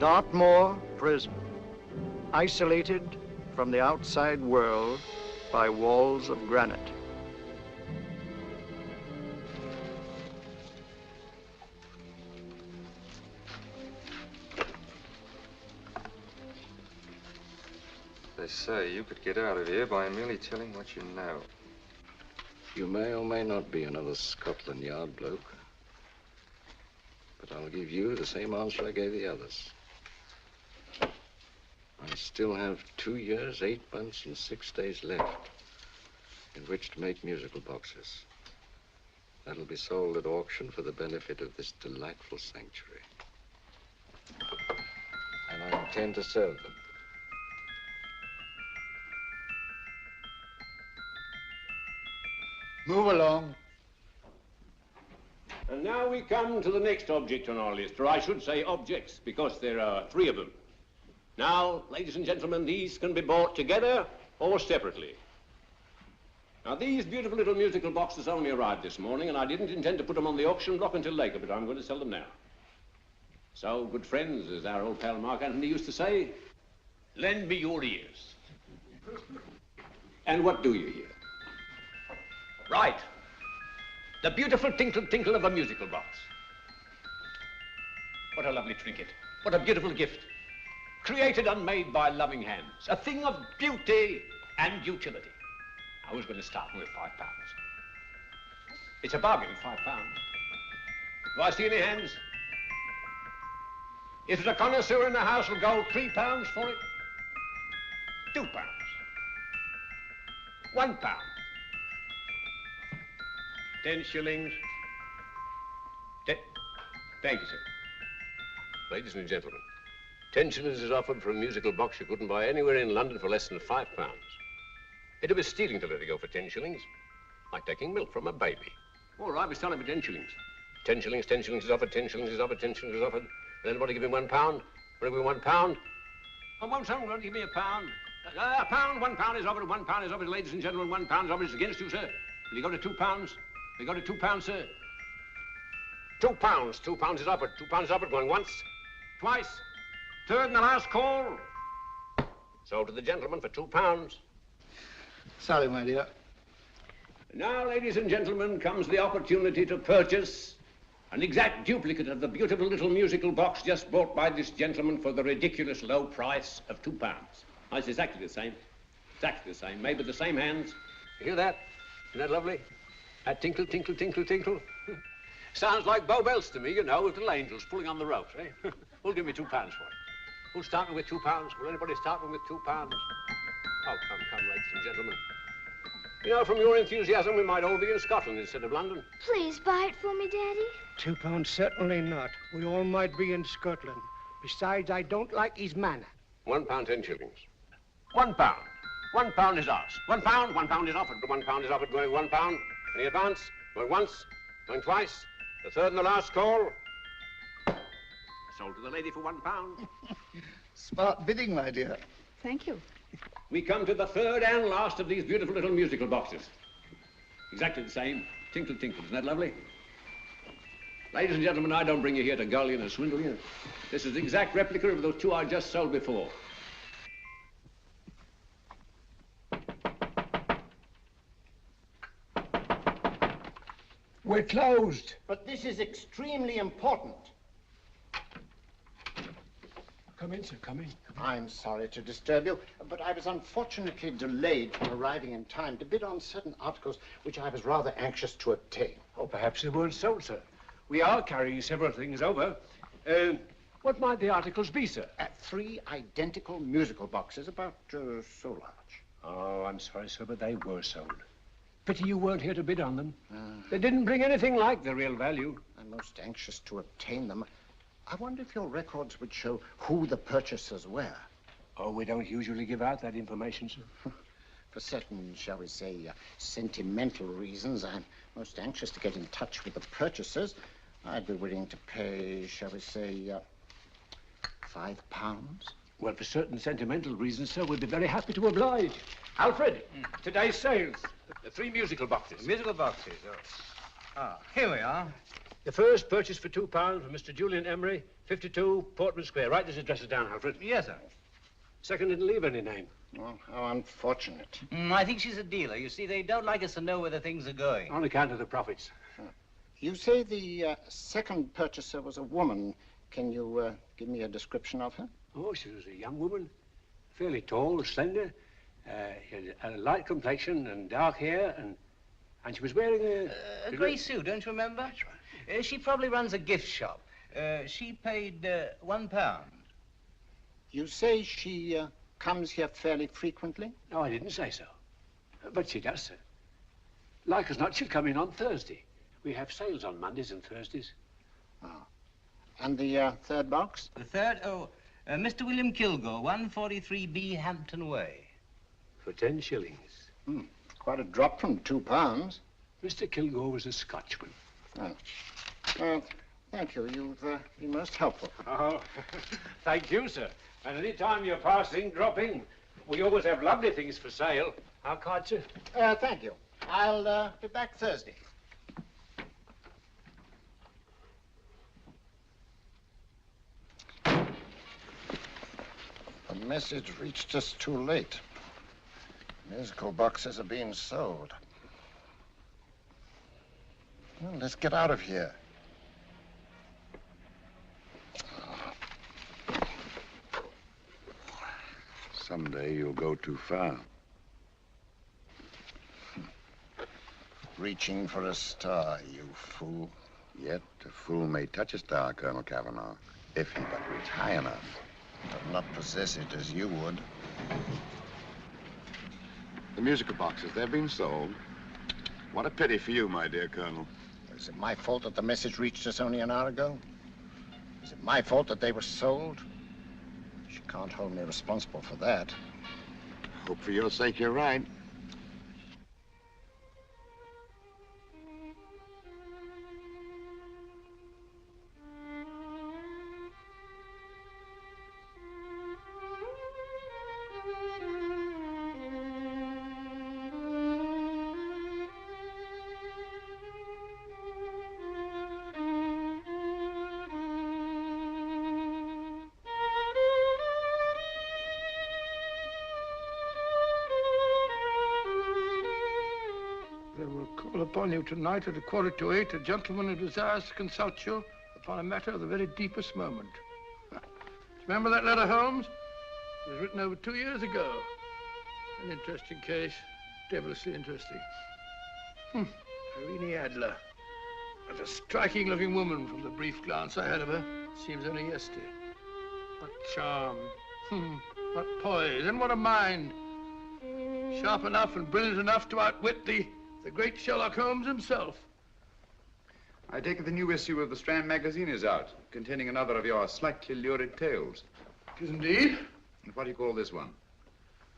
Dartmoor Prison, isolated from the outside world by walls of granite. They say you could get out of here by merely telling what you know. You may or may not be another Scotland Yard bloke, but I'll give you the same answer I gave the others. I still have 2 years, 8 months, and 6 days left in which to make musical boxes. That'll be sold at auction for the benefit of this delightful sanctuary. And I intend to serve them. Move along. And now we come to the next object on our list, or I should say objects, because there are 3 of them. Now, ladies and gentlemen, these can be bought together or separately. Now, these beautiful little musical boxes only arrived this morning, and I didn't intend to put them on the auction block until later, but I'm going to sell them now. So, good friends, as our old pal Mark Antony used to say, lend me your ears. And what do you hear? Right. The beautiful tinkle tinkle of a musical box. What a lovely trinket. What a beautiful gift. Created and made by loving hands. A thing of beauty and utility. I was going to start with £5. It's a bargain, £5. Do I see any hands? If there's a connoisseur in the house, will go £3 for it. £2. £1. 10 shillings. Thank you, sir. Ladies and gentlemen, 10 shillings is offered for a musical box you couldn't buy anywhere in London for less than £5. It'd be stealing to let it go for 10 shillings. Like taking milk from a baby. All right, we're selling for 10 shillings. 10 shillings, 10 shillings is offered, 10 shillings is offered, 10 shillings is offered. And anybody give me £1? Want to give me £1? Oh, won't someone give me £1? £1, £1 is offered, £1 is offered, ladies and gentlemen, £1 is offered. It's against you, sir. Will you go to £2? Will you go to £2, sir? £2, £2 is offered, £2 is offered, going once, twice, third and the last call. Sold to the gentleman for £2. Sorry, my dear. Now, ladies and gentlemen, comes the opportunity to purchase an exact duplicate of the beautiful little musical box just bought by this gentleman for the ridiculous low price of £2. Oh, it's exactly the same. Exactly the same. Made with the same hands. You hear that? Isn't that lovely? That tinkle, tinkle, tinkle, tinkle. Sounds like Bow Bells to me, you know, with little angels pulling on the ropes, eh? Who'll give me £2 for it? Who'll start me with £2? Will anybody start me with £2? Oh, come, ladies and gentlemen. You know, from your enthusiasm, we might all be in Scotland instead of London. Please buy it for me, Daddy. £2, certainly not. We all might be in Scotland. Besides, I don't like his manner. £1, 10 shillings. £1. £1 is ours. £1, £1 is offered. £1 is offered, going £1. Any advance? Going once, going twice. The third and the last call. Sold to the lady for £1. Smart bidding, my dear. Thank you. We come to the third and last of these beautiful little musical boxes. Exactly the same. Tinkle, tinkle. Isn't that lovely? Ladies and gentlemen, I don't bring you here to gull you and swindle you. This is the exact replica of those 2 I just sold before. We're closed. But this is extremely important. Come in, sir, come in. I'm sorry to disturb you, but I was unfortunately delayed from arriving in time to bid on certain articles which I was rather anxious to obtain. Oh, perhaps they weren't sold, sir. We are carrying several things over. What might the articles be, sir? 3 identical musical boxes, about so large. Oh, I'm sorry, sir, but they were sold. Pity you weren't here to bid on them. They didn't bring anything like the real value. I'm most anxious to obtain them. I wonder if your records would show who the purchasers were. Oh, we don't usually give out that information, sir. For certain, shall we say, sentimental reasons, I'm most anxious to get in touch with the purchasers. I'd be willing to pay, shall we say, £5. Well, for certain sentimental reasons, sir, we'd be very happy to oblige. Alfred, today's sales. The 3 musical boxes. Musical boxes, oh. Ah, here we are. The first purchase for £2 from Mr. Julian Emery, 52 Portman Square. Write these addresses down, Alfred. Yes, sir. Second didn't leave any name. Well, how unfortunate. I think she's a dealer. You see, they don't like us to know where the things are going. On account of the profits. You say the second purchaser was a woman. Can you give me a description of her? Oh, she was a young woman, fairly tall, slender. She had a light complexion and dark hair, and she was wearing A grey suit, don't you remember? That's right. She probably runs a gift shop. She paid £1. You say she comes here fairly frequently? No, I didn't say so. But she does, sir. Like as not, she'll come in on Thursday. We have sales on Mondays and Thursdays. Oh. And the third box? The third? Oh, Mr. William Kilgore, 143B Hampton Way. For 10 shillings. Quite a drop from £2. Mr. Kilgore was a Scotchman. Oh. Thank you. You've been most helpful. Oh, thank you, sir. And any time you're passing, drop in. We always have lovely things for sale. Our card, sir? Thank you. I'll be back Thursday. The message reached us too late. Musical boxes are being sold. Well, let's get out of here. Someday you'll go too far. Reaching for a star, you fool. Yet a fool may touch a star, Colonel Cavanaugh, if he but reach high enough. But not possess it as you would. The musical boxes, they've been sold. What a pity for you, my dear Colonel. Is it my fault that the message reached us only an hour ago? Is it my fault that they were sold? You can't hold me responsible for that. Hope for your sake you're right. Upon you tonight at 7:45, a gentleman who desires to consult you upon a matter of the very deepest moment. Remember that letter, Holmes? It was written over 2 years ago. An interesting case, devilishly interesting. Irene Adler. What a striking-looking woman from the brief glance I had of her. Seems only yesterday. What charm. What poise, and what a mind. Sharp enough and brilliant enough to outwit the great Sherlock Holmes himself. I take it the new issue of the Strand magazine is out, containing another of your slightly lurid tales. It is indeed. And what do you call this one?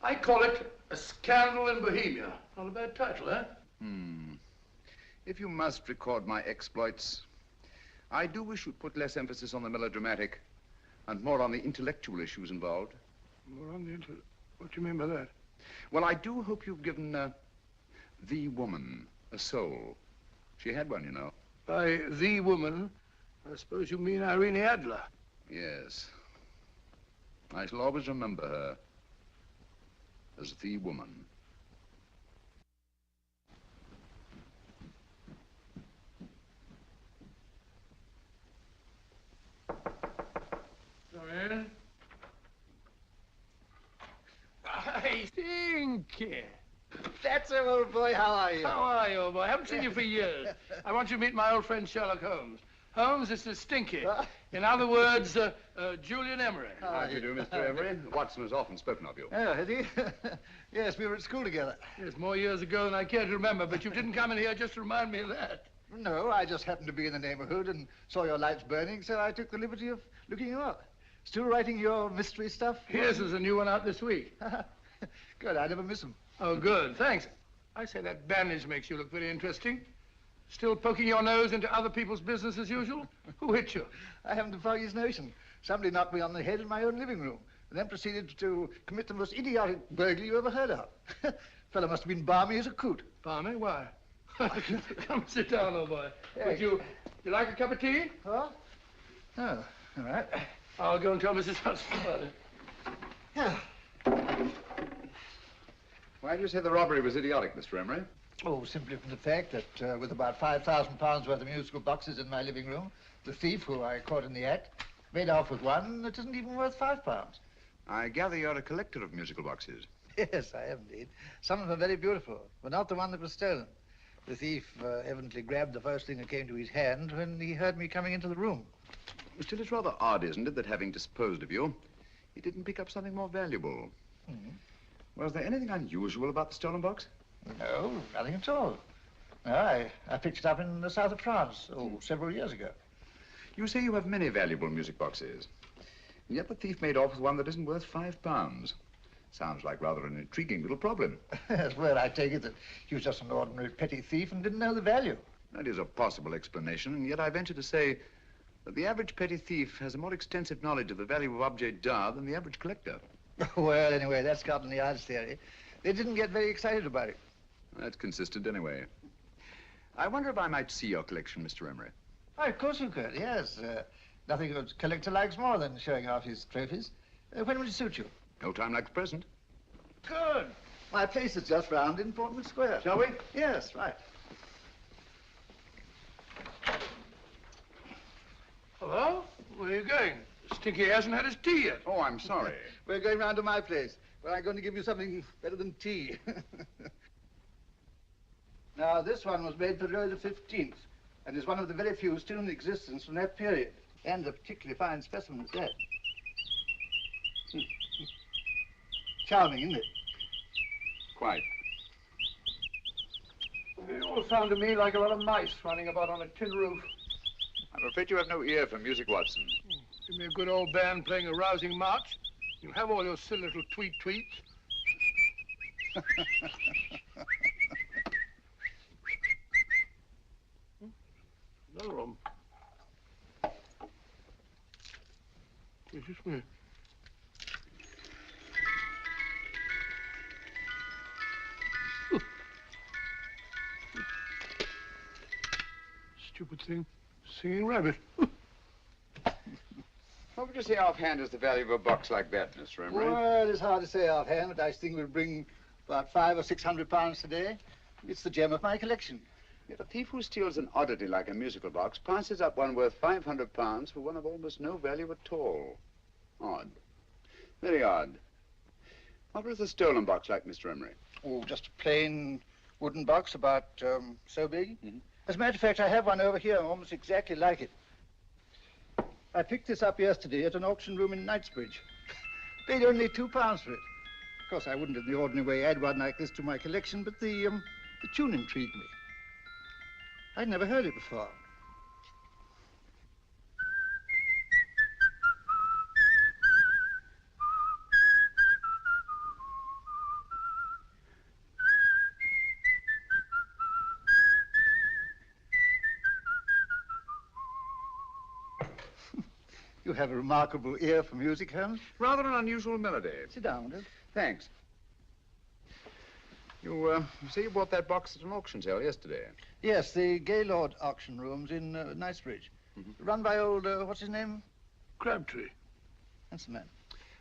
I call it A Scandal in Bohemia. Not a bad title, eh? If you must record my exploits, I do wish you'd put less emphasis on the melodramatic and more on the intellectual issues involved. More on the what do you mean by that? Well, I do hope you've given the woman a soul. She had one, you know. By the woman, I suppose you mean Irene Adler. Yes. I shall always remember her as the woman. Come in. I think. That's him, old boy. How are you? How are you, old boy? I haven't seen you for years. I want you to meet my old friend Sherlock Holmes. Holmes, this is Stinky. In other words, Julian Emery. How do you do, Mr. Emery? Watson has often spoken of you. Oh, has he? Yes, we were at school together. Yes, more years ago than I care to remember, but you didn't come in here just to remind me of that. No, I just happened to be in the neighborhood and saw your lights burning, so I took the liberty of looking you up. Still writing your mystery stuff? Yes, there's a new one out this week. Good, I never miss them. Oh, good, thanks. I say that bandage makes you look very interesting. Still poking your nose into other people's business as usual? Who hit you? I haven't the foggiest notion. Somebody knocked me on the head in my own living room, and then proceeded to commit the most idiotic burglary you ever heard of. Fellow must have been balmy as a coot. Balmy? Why? Come sit down, old boy. Would you like a cup of tea? Huh? Oh, all right. I'll go and tell Mrs. Hudson about it. Yeah. Why do you say the robbery was idiotic, Mr. Emery? Oh, simply from the fact that with about £5,000 worth of musical boxes in my living room, the thief, who I caught in the act, made off with one that isn't even worth £5. I gather you're a collector of musical boxes. Yes, I am indeed. Some of them are very beautiful, but not the one that was stolen. The thief evidently grabbed the first thing that came to his hand when he heard me coming into the room. Still, it's rather odd, isn't it, that having disposed of you, he didn't pick up something more valuable. Mm-hmm. Was there anything unusual about the stolen box? No, nothing at all. No, I picked it up in the south of France, several years ago. You say you have many valuable music boxes, and yet the thief made off with one that isn't worth £5. Sounds like rather an intriguing little problem. Yes, well, I take it that he was just an ordinary petty thief and didn't know the value. That is a possible explanation, and yet I venture to say that the average petty thief has a more extensive knowledge of the value of objets d'art than the average collector. Well, anyway, that's Scotland Yard's theory. They didn't get very excited about it. That's consistent anyway. I wonder if I might see your collection, Mr. Emery. Oh, of course you could, yes. Nothing a collector likes more than showing off his trophies. When will it suit you? No time like the present. Good. My place is just round in Portman Square. Shall we? Yes, right. Hello? Where are you going? Stinky hasn't had his tea yet. Oh, I'm sorry. We're going round to my place, where I'm going to give you something better than tea. Now, this one was made for Louis XV, and is one of the very few still in existence from that period. And a particularly fine specimen at that. Charming, isn't it? Quite. It all sounded to me like a lot of mice running about on a tin roof. I'm afraid you have no ear for music, Watson. Give me a good old band playing a rousing march. You have all your silly little tweets. Another one. Excuse me. Stupid thing. Singing rabbit. What would you say offhand is the value of a box like that, Mr. Emery? Well, it's hard to say offhand, but I think we'll bring about £500 or £600 today. It's the gem of my collection. Yet a thief who steals an oddity like a musical box passes up one worth £500 for one of almost no value at all. Odd. Very odd. What was the stolen box like, Mr. Emery? Oh, just a plain wooden box about so big. Mm-hmm. As a matter of fact, I have one over here almost exactly like it. I picked this up yesterday at an auction room in Knightsbridge. Paid only £2 for it. Of course, I wouldn't in the ordinary way add one like this to my collection, but the tune intrigued me. I'd never heard it before. You have a remarkable ear for music, Holmes. Rather an unusual melody. Sit down, will you? Thanks. You say you bought that box at an auction sale yesterday? Yes, the Gaylord auction rooms in Knightsbridge. Mm-hmm. Run by old, what's his name? Crabtree. That's the man.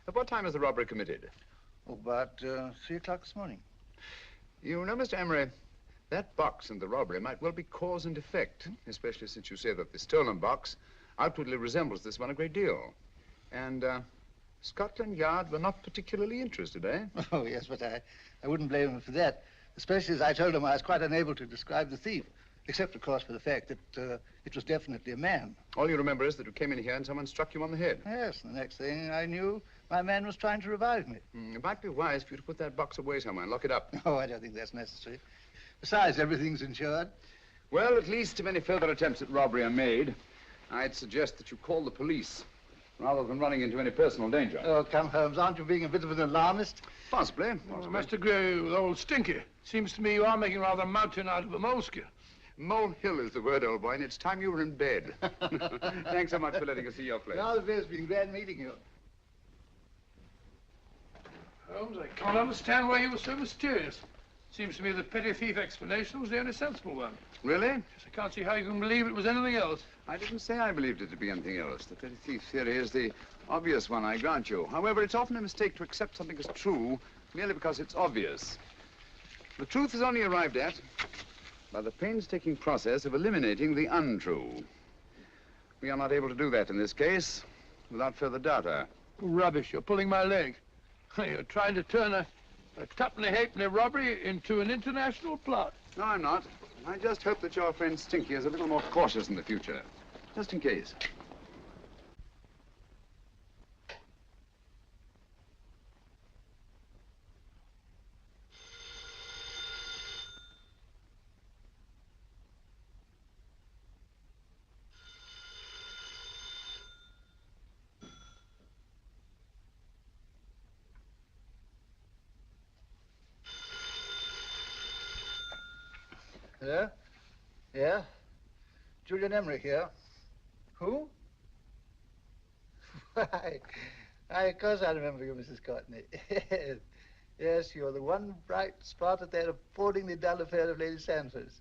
At what time was the robbery committed? Oh, about 3 o'clock this morning. You know, Mr. Emery, that box and the robbery might well be cause and effect, especially since you say that the stolen box outwardly resembles this one a great deal. And Scotland Yard were not particularly interested, eh? Oh, yes, but I wouldn't blame him for that, especially as I told him I was quite unable to describe the thief, except, of course, for the fact that it was definitely a man. All you remember is that you came in here and someone struck you on the head. Yes, and the next thing I knew, my man was trying to revive me. It might be wise for you to put that box away somewhere and lock it up. Oh, I don't think that's necessary. Besides, everything's insured. Well, at least if any further attempts at robbery are made, I'd suggest that you call the police, rather than running into any personal danger. Oh, come, Holmes, aren't you being a bit of an alarmist? Possibly. Well, Mr. Gray with old Stinky. Seems to me you are making rather a mountain out of a moleskin. Molehill is the word, old boy, and it's time you were in bed. Thanks so much for letting us see your place. Now, it's been glad meeting you. Holmes, I can't understand why you were so mysterious. Seems to me the petty thief explanation was the only sensible one. Really? Yes, I can't see how you can believe it was anything else. I didn't say I believed it to be anything else. The petty thief theory is the obvious one, I grant you. However, it's often a mistake to accept something as true merely because it's obvious. The truth is only arrived at by the painstaking process of eliminating the untrue. We are not able to do that in this case without further data. Rubbish, you're pulling my leg. You're trying to turn a tuppenny halfpenny robbery into an international plot. No, I'm not. I just hope that your friend Stinky is a little more cautious in the future, just in case. Hello? Yeah? Julian Emery here. Who? Why, of course I remember you, Mrs. Courtney. Yes, you're the one bright spot at that appallingly dull affair of Lady Sanford's.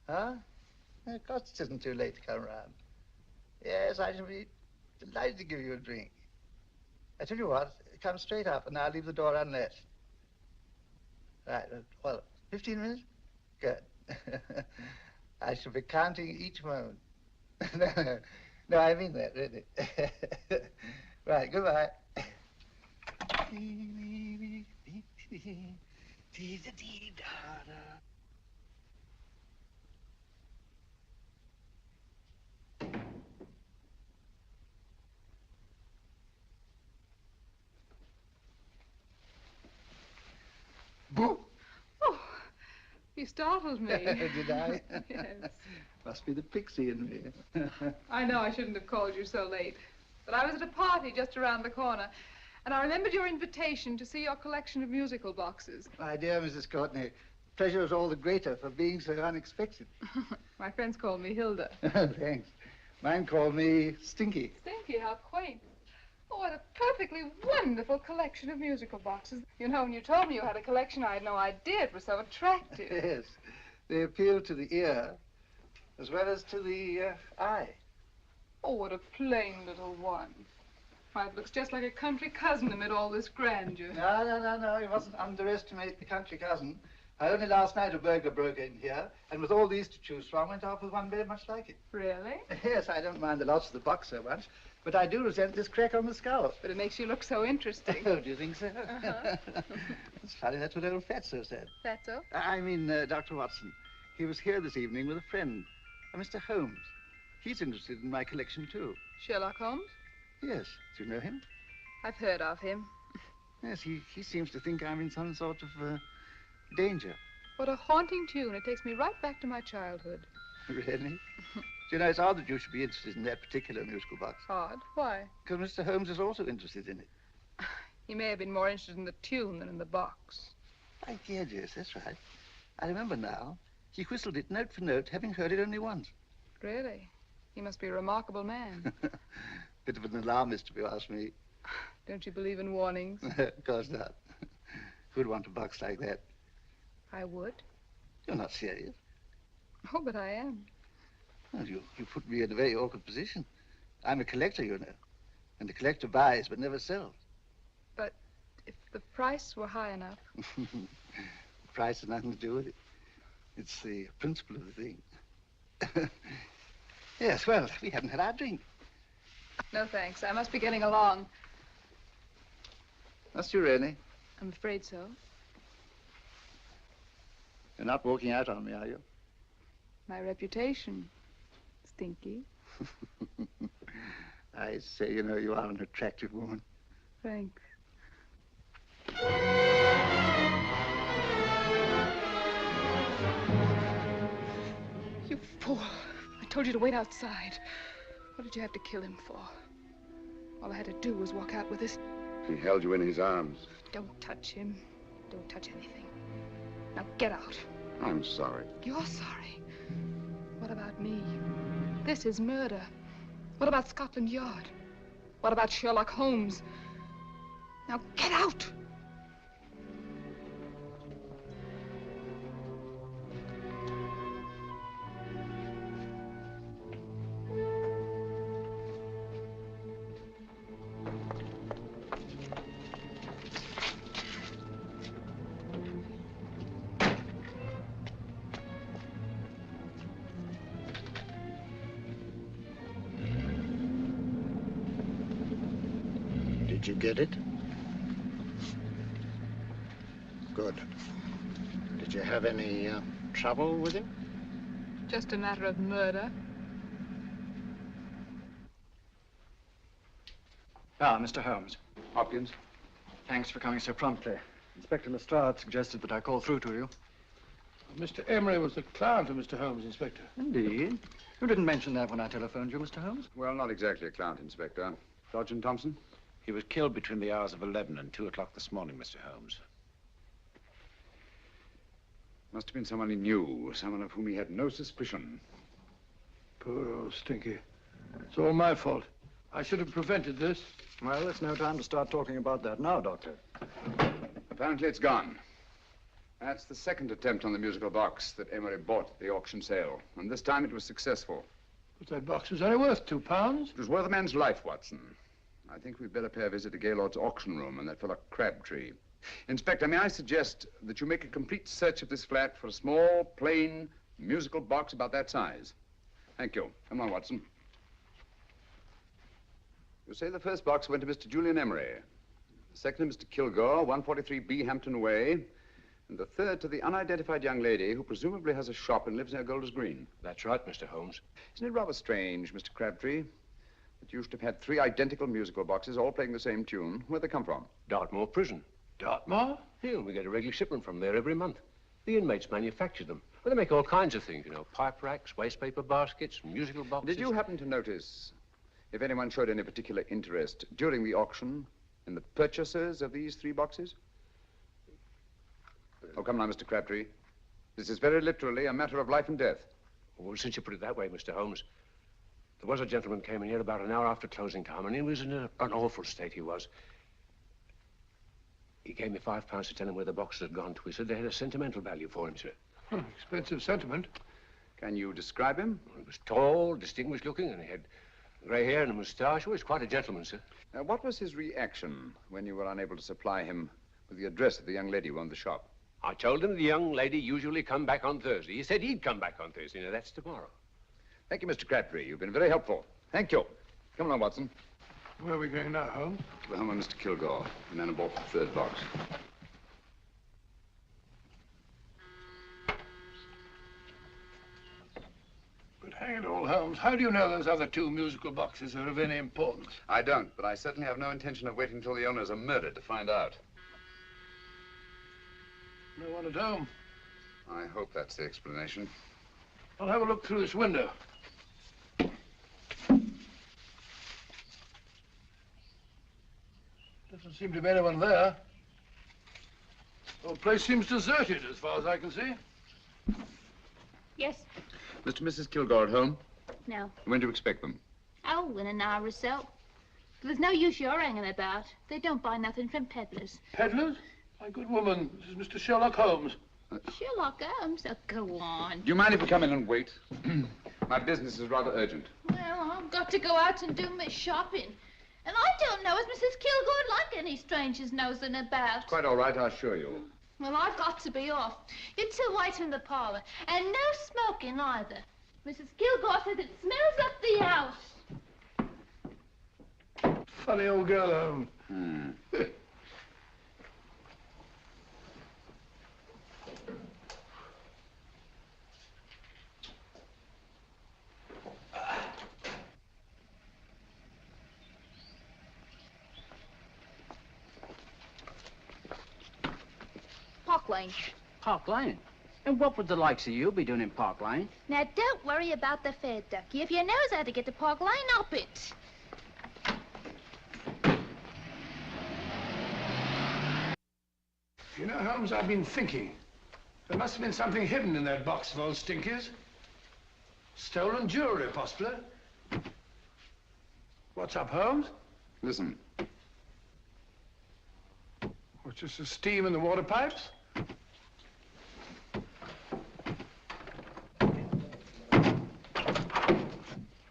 Huh? Of course it isn't too late to come round. Yes, I shall be delighted to give you a drink. I tell you what, come straight up and I'll leave the door unlatched. Right, well, 15 minutes? Good. I shall be counting each moment. No, I mean that, really. Right, goodbye. Boo! Oh, you startled me. Did I? Yes. Must be the pixie in me. I know I shouldn't have called you so late, but I was at a party just around the corner, and I remembered your invitation to see your collection of musical boxes. My dear Mrs. Courtney, pleasure is all the greater for being so unexpected. My friends call me Hilda. Thanks. Mine call me Stinky. Stinky, how quaint. Oh, what a perfectly wonderful collection of musical boxes. You know, when you told me you had a collection, I had no idea it was so attractive. Yes. They appeal to the ear as well as to the eye. Oh, what a plain little one. Why, it looks just like a country cousin amid all this grandeur. No. You mustn't underestimate the country cousin. Only last night a burglar broke in here, and with all these to choose from, went off with one very much like it. Really? Yes, I don't mind the loss of the box so much, but I do resent this crack on the skull. But it makes you look so interesting. Oh, do you think so? Uh-huh. It's funny, that's what old Fatso said. Fatso? I mean, Dr. Watson. He was here this evening with a friend, a Mr. Holmes. He's interested in my collection, too. Sherlock Holmes? Yes. Do you know him? I've heard of him. Yes, he seems to think I'm in some sort of danger. What a haunting tune. It takes me right back to my childhood. Really? Do you know, it's odd that you should be interested in that particular musical box. Odd? Why? Because Mr. Holmes is also interested in it. He may have been more interested in the tune than in the box. My dear, yes, that's right. I remember now. He whistled it note for note, having heard it only once. Really? He must be a remarkable man. Bit of an alarmist, if you ask me. Don't you believe in warnings? Of course not. Who'd want a box like that? I would. You're not serious. Oh, but I am. Well, you put me in a very awkward position. I'm a collector, you know. And the collector buys but never sells. But if the price were high enough... The price has nothing to do with it. It's the principle of the thing. Yes, well, we haven't had our drink. No, thanks. I must be getting along. Must you really? I'm afraid so. You're not walking out on me, are you? My reputation. Stinky. I say, you know, you are an attractive woman. Thanks. You fool. I told you to wait outside. What did you have to kill him for? All I had to do was walk out with this. He held you in his arms. Don't touch him. Don't touch anything. Now get out. I'm sorry. You're sorry. What about me? This is murder. What about Scotland Yard? What about Sherlock Holmes? Now get out! Did you get it? Good. Did you have any trouble with him? Just a matter of murder. Ah, Mr. Holmes. Hopkins. Thanks for coming so promptly. Inspector Lestrade suggested that I call through to you. Mr. Emery was the client of Mr. Holmes, Inspector. Indeed. You didn't mention that when I telephoned you, Mr. Holmes. Well, not exactly a client, Inspector. Sergeant Thompson? He was killed between the hours of 11 and 2 o'clock this morning, Mr. Holmes. Must have been someone he knew, someone of whom he had no suspicion. Poor old Stinky. It's all my fault. I should have prevented this. Well, it's no time to start talking about that now, Doctor. Apparently it's gone. That's the second attempt on the musical box that Emery bought at the auction sale. And this time it was successful. But that box was only worth £2. It was worth a man's life, Watson. I think we'd better pay a visit to Gaylord's auction room and that fellow Crabtree. Inspector, may I suggest that you make a complete search of this flat for a small, plain, musical box about that size. Thank you. Come on, Watson. You say the first box went to Mr. Julian Emery. The second to Mr. Kilgore, 143B Hampton Way. And the third to the unidentified young lady who presumably has a shop and lives near Golders Green. That's right, Mr. Holmes. Isn't it rather strange, Mr. Crabtree, that you should have had 3 identical musical boxes all playing the same tune? Where'd they come from? Dartmoor Prison. Dartmoor? Yeah, we get a regular shipment from there every month. The inmates manufacture them. Well, they make all kinds of things, you know, pipe racks, waste paper baskets, musical boxes. Did you happen to notice if anyone showed any particular interest during the auction in the purchasers of these 3 boxes? Oh, come now, Mr. Crabtree. This is very literally a matter of life and death. Well, since you put it that way, Mr. Holmes, there was a gentleman came in here about an hour after closing time, and he was in an awful state, he was. He gave me £5 to tell him where the boxes had gone to. He said they had a sentimental value for him, sir. Expensive sentiment. Can you describe him? He was tall, distinguished looking, and he had grey hair and a moustache. He was quite a gentleman, sir. What was his reaction when you were unable to supply him with the address of the young lady who owned the shop? I told him the young lady usually come back on Thursday. He said he'd come back on Thursday. Now, that's tomorrow. Thank you, Mr. Crabtree. You've been very helpful. Thank you. Come along, Watson. Where are we going now, Holmes? To the home of Mr. Kilgore, the man who bought the 3rd box. But hang it all, Holmes, how do you know those other 2 musical boxes are of any importance? I don't, but I certainly have no intention of waiting until the owners are murdered to find out. No one at home. I hope that's the explanation. I'll have a look through this window. Doesn't seem to be anyone there. The whole place seems deserted as far as I can see. Yes. Mr. and Mrs. Kilgore at home? No. When do you expect them? Oh, in an hour or so. There's no use you're hanging about. They don't buy nothing from peddlers. Peddlers? My good woman, this is Mr. Sherlock Holmes. Sherlock Holmes? Oh, go on. Do you mind if we come in and wait? My business is rather urgent. Well, I've got to go out and do my shopping. And I don't know as Mrs. Kilgore like any strangers nosing about. Quite all right, I assure you. Well, I've got to be off. You 2 wait in the parlor. And no smoking either. Mrs. Kilgore says it smells up the house. Funny old girl, Holmes. Park Lane. Park Lane? And what would the likes of you be doing in Park Lane? Now, don't worry about the fare, Ducky. If you knows how to get to Park Lane, up it. You know, Holmes, I've been thinking. There must have been something hidden in that box of old Stinky's. Stolen jewelry, possibly. What's up, Holmes? Listen. What's just the steam in the water pipes?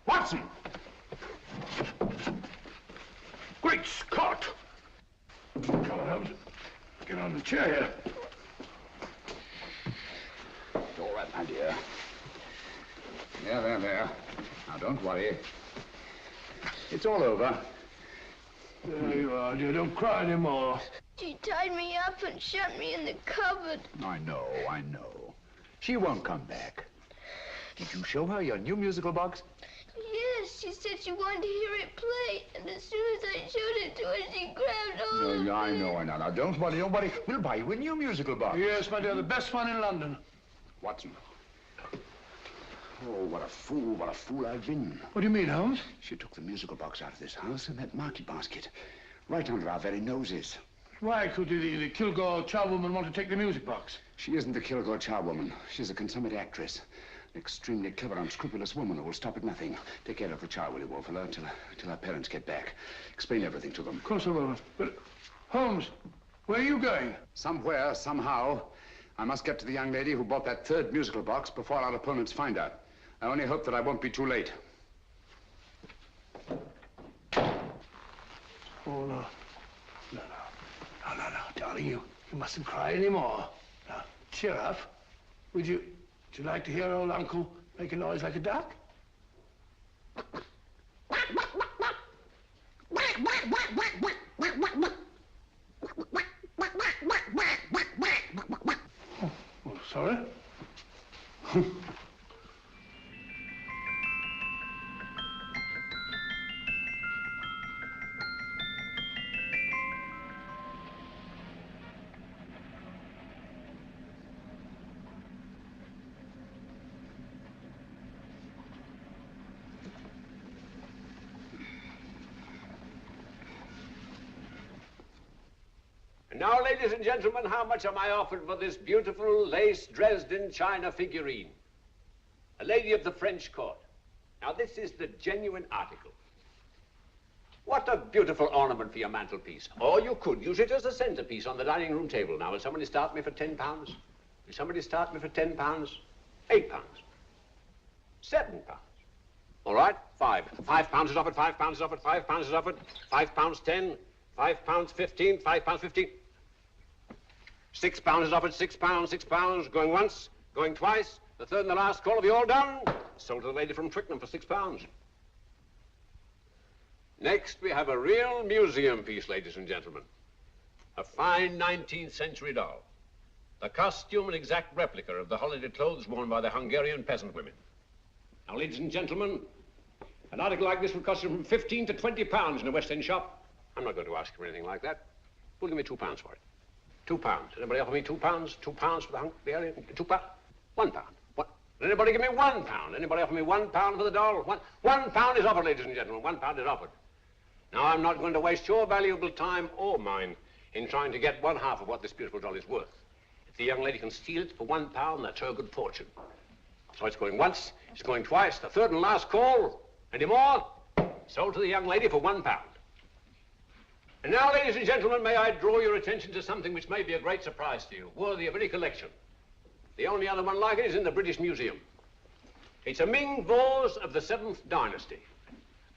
Watson! Great Scott! Come on, Holmes. Get on the chair here. It's all right, my dear. There. Now, don't worry. It's all over. There you are, dear. Don't cry anymore. She tied me up and shut me in the cupboard. I know. She won't come back. Did you show her your new musical box? Yes, she said she wanted to hear it play, and as soon as I showed it to her, she grabbed hold of No, I me. know. Now, don't worry. We'll buy you a new musical box. Yes, my dear, the best one in London. Watson. Oh, what a fool I've been. What do you mean, Holmes? She took the musical box out of this house in that market basket, right under our very noses. Why could the Kilgore charwoman want to take the music box? She isn't the Kilgore charwoman. She's a consummate actress. An extremely clever, unscrupulous woman who will stop at nothing. Take care of the child, will you, Wolfella, till our parents get back. Explain everything to them. Of course I will. But, Holmes, where are you going? Somewhere, somehow, I must get to the young lady who bought that third musical box before our opponents find her. I only hope that I won't be too late. Oh, no. No, darling, you mustn't cry anymore. Now, cheer up. Would you like to hear old Uncle make a noise like a duck? Oh, sorry. And now, ladies and gentlemen, how much am I offered for this beautiful lace Dresden china figurine? A lady of the French court. Now, this is the genuine article. What a beautiful ornament for your mantelpiece. Or you could use it as a centerpiece on the dining room table. Now, will somebody start me for £10? Will somebody start me for £10? £8? £7? All right, £5 is offered, £5 is offered, £5 is offered, £5.10, £5.15, £5.15. £6 is offered, £6, going once, going twice, the third and the last call. Have you all done? Sold to the lady from Twickenham for £6. Next, we have a real museum piece, ladies and gentlemen. A fine 19th century doll. The costume an exact replica of the holiday clothes worn by the Hungarian peasant women. Now, ladies and gentlemen, an article like this would cost you from £15 to £20 in a West End shop. I'm not going to ask you for anything like that. Who'll give me £2 for it? £2. Anybody offer me £2? £2 for the Hungarian? £2? £1. What? Anybody give me £1? Anybody offer me £1 for the doll? £1 is offered, ladies and gentlemen. £1 is offered. Now, I'm not going to waste your valuable time or mine in trying to get one half of what this beautiful doll is worth. If the young lady can steal it for £1, that's her good fortune. So it's going once, it's going twice, the third and last call. Any more? Sold to the young lady for £1. And now, ladies and gentlemen, may I draw your attention to something which may be a great surprise to you, worthy of any collection. The only other one like it is in the British Museum. It's a Ming vase of the 7th dynasty.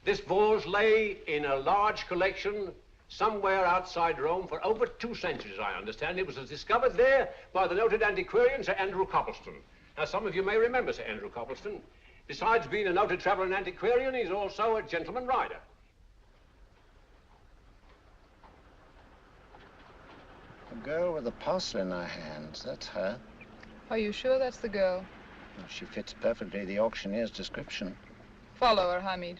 This vase lay in a large collection somewhere outside Rome for over 2 centuries, I understand. It was discovered there by the noted antiquarian, Sir Andrew Coppleston. Now, some of you may remember Sir Andrew Coppleston. Besides being a noted traveler and antiquarian, he's also a gentleman rider. The girl with the parcel in her hands, that's her. Are you sure that's the girl? Well, she fits perfectly the auctioneer's description. Follow her, Hamid.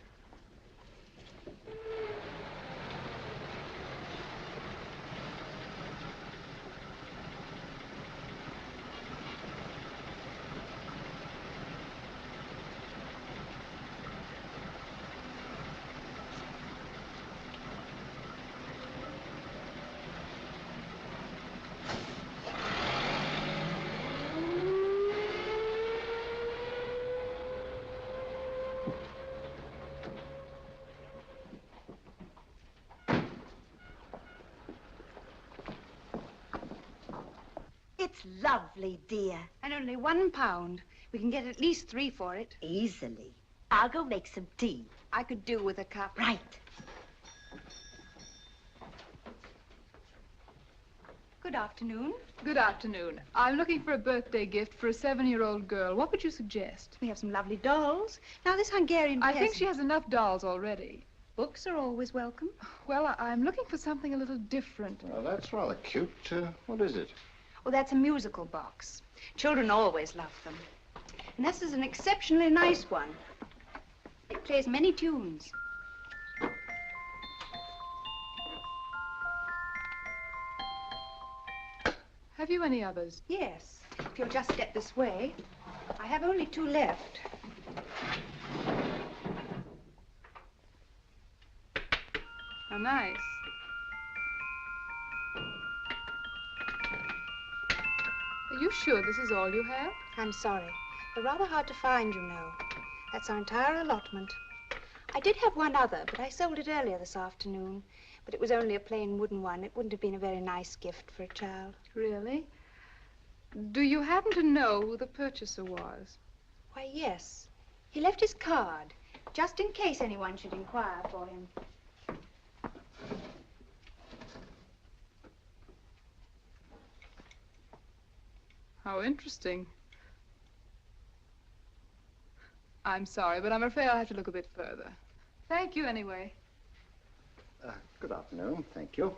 It's lovely, dear. And only £1. We can get at least 3 for it. Easily. I'll go make some tea. I could do with a cup. Right. Good afternoon. Good afternoon. I'm looking for a birthday gift for a 7-year-old girl. What would you suggest? We have some lovely dolls. Now, this Hungarian I think peasant- she has enough dolls already. Books are always welcome. Well, I'm looking for something a little different. Well, that's rather cute. What is it? Oh, that's a musical box. Children always love them. And this is an exceptionally nice one. It plays many tunes. Have you any others? Yes. If you'll just step this way. I have only 2 left. How nice. Are you sure this is all you have? I'm sorry. They're rather hard to find, you know. That's our entire allotment. I did have one other, but I sold it earlier this afternoon. But it was only a plain wooden one. It wouldn't have been a very nice gift for a child. Really? Do you happen to know who the purchaser was? Why, yes. He left his card, just in case anyone should inquire for him. How interesting. I'm sorry, but I'm afraid I'll have to look a bit further. Thank you anyway. Good afternoon. Thank you.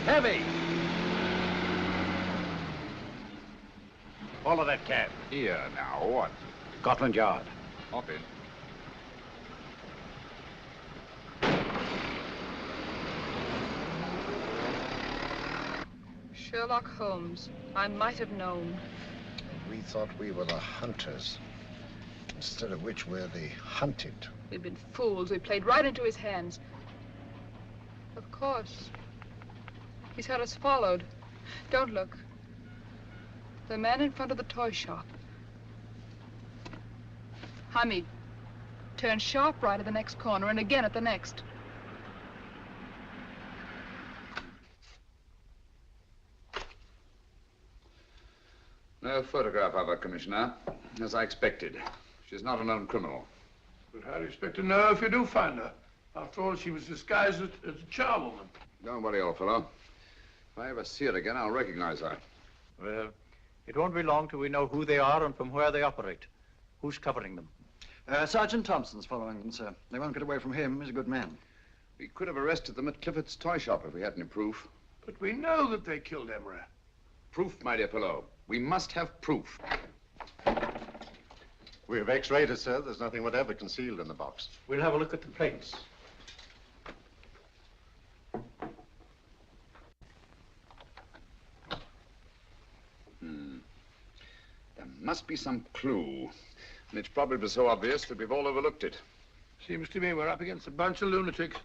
Heavy! Follow that cab. Here, now, what? Scotland Yard. Hop in. Sherlock Holmes. I might have known. We thought we were the hunters, instead of which we're the hunted. We've been fools. We played right into his hands. Of course. He's had us followed. Don't look. The man in front of the toy shop. Hamid, turn sharp right at the next corner and again at the next. No photograph of her, Commissioner, as I expected. She's not a known criminal. But how do you expect to know if you do find her? After all, she was disguised as a charwoman. Don't worry, old fellow. If I ever see her again, I'll recognize her. Well, it won't be long till we know who they are and from where they operate. Who's covering them? Sergeant Thompson's following them, sir. They won't get away from him. He's a good man. We could have arrested them at Clifford's toy shop if we had any proof. But we know that they killed Emery. Proof, my dear fellow. We must have proof. We have x-rayed it, sir. There's nothing whatever concealed in the box. We'll have a look at the plates. There must be some clue. And it's probably so obvious that we've all overlooked it. Seems to me we're up against a bunch of lunatics.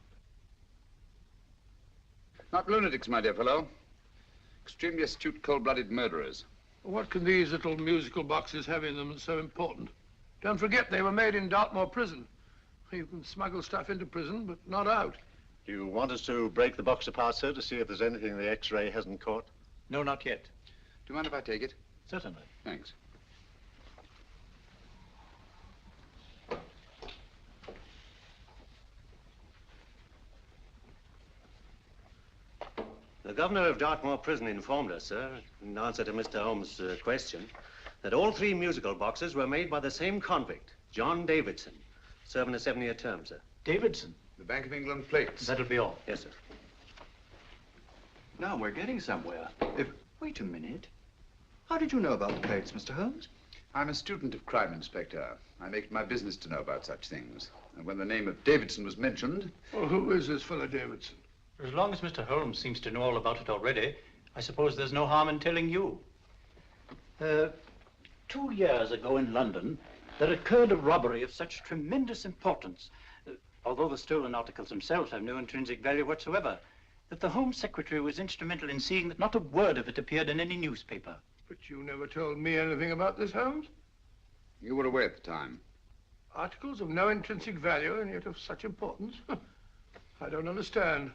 Not lunatics, my dear fellow. Extremely astute, cold-blooded murderers. What can these little musical boxes have in them that's so important? Don't forget, they were made in Dartmoor prison. You can smuggle stuff into prison, but not out. Do you want us to break the box apart, sir, to see if there's anything the x-ray hasn't caught? No, not yet. Do you mind if I take it? Certainly. Thanks. The governor of Dartmoor Prison informed us, sir, in answer to Mr. Holmes' question, that all 3 musical boxes were made by the same convict, John Davidson, serving a 7-year term, sir. Davidson? The Bank of England plates. That'll be all. Yes, sir. Now we're getting somewhere. Wait a minute. How did you know about the plates, Mr. Holmes? I'm a student of crime, Inspector. I make it my business to know about such things. And when the name of Davidson was mentioned... Well, who is this fellow Davidson? As long as Mr. Holmes seems to know all about it already, I suppose there's no harm in telling you. 2 years ago in London, there occurred a robbery of such tremendous importance, although the stolen articles themselves have no intrinsic value whatsoever, that the Home Secretary was instrumental in seeing that not a word of it appeared in any newspaper. But you never told me anything about this, Holmes. You were away at the time. Articles of no intrinsic value and yet of such importance? I don't understand.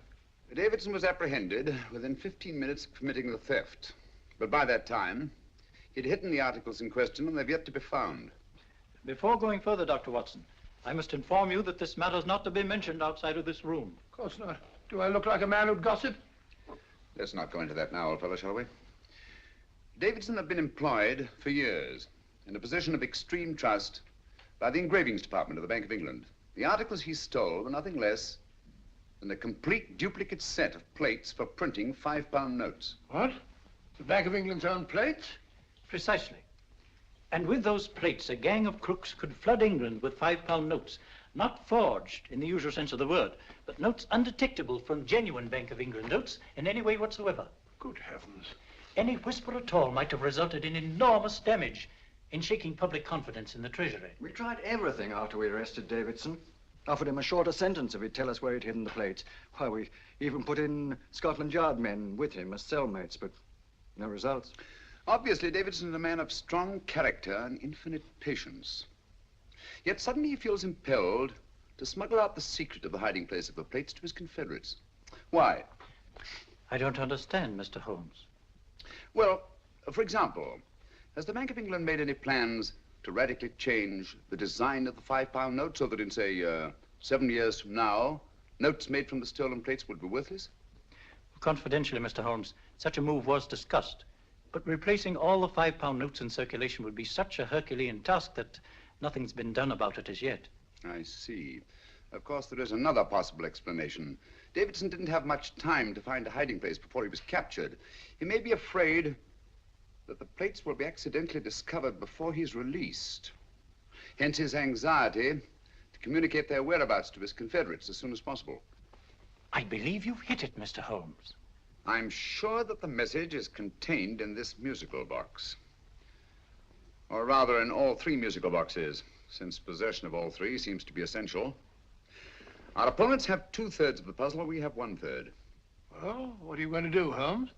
Davidson was apprehended within 15 minutes of committing the theft. But by that time, he'd hidden the articles in question and they've yet to be found. Before going further, Dr. Watson, I must inform you that this matter's not to be mentioned outside of this room. Of course not. Do I look like a man who'd gossip? Let's not go into that now, old fellow, shall we? Davidson had been employed for years in a position of extreme trust by the engravings department of the Bank of England. The articles he stole were nothing less than a complete duplicate set of plates for printing £5 notes. What? The Bank of England's own plates? Precisely. And with those plates, a gang of crooks could flood England with £5 notes, not forged in the usual sense of the word, but notes undetectable from genuine Bank of England notes in any way whatsoever. Good heavens. Any whisper at all might have resulted in enormous damage in shaking public confidence in the Treasury. We tried everything after we arrested Davidson. Offered him a shorter sentence if he'd tell us where he'd hidden the plates. Why, we even put in Scotland Yard men with him as cellmates, but no results. Obviously, Davidson is a man of strong character and infinite patience. Yet suddenly he feels impelled to smuggle out the secret of the hiding place of the plates to his confederates. Why? I don't understand, Mr. Holmes. Well, for example, has the Bank of England made any plans to radically change the design of the £5 note so that in, say, 7 years from now, notes made from the stolen plates would be worthless? Confidentially, Mr. Holmes, such a move was discussed. But replacing all the £5 notes in circulation would be such a Herculean task that nothing's been done about it as yet. I see. Of course, there is another possible explanation. Davidson didn't have much time to find a hiding place before he was captured. He may be afraid that the plates will be accidentally discovered before he's released. Hence his anxiety to communicate their whereabouts to his confederates as soon as possible. I believe you've hit it, Mr. Holmes. I'm sure that the message is contained in this musical box. Or rather, in all 3 musical boxes, since possession of all 3 seems to be essential. Our opponents have 2/3 of the puzzle, we have 1/3. Well, what are you going to do, Holmes?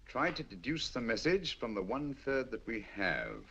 Try to deduce the message from the 1/3 that we have.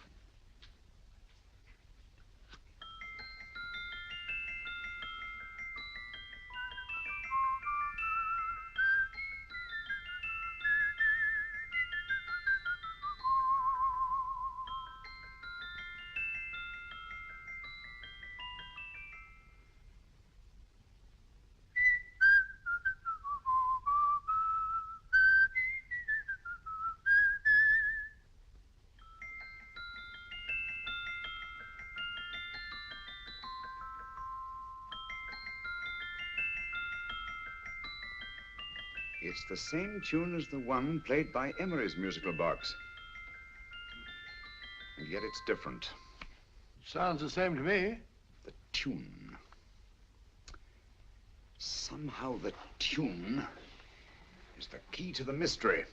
It's the same tune as the one played by Emery's musical box. And yet it's different. Sounds the same to me. The tune. Somehow the tune is the key to the mystery.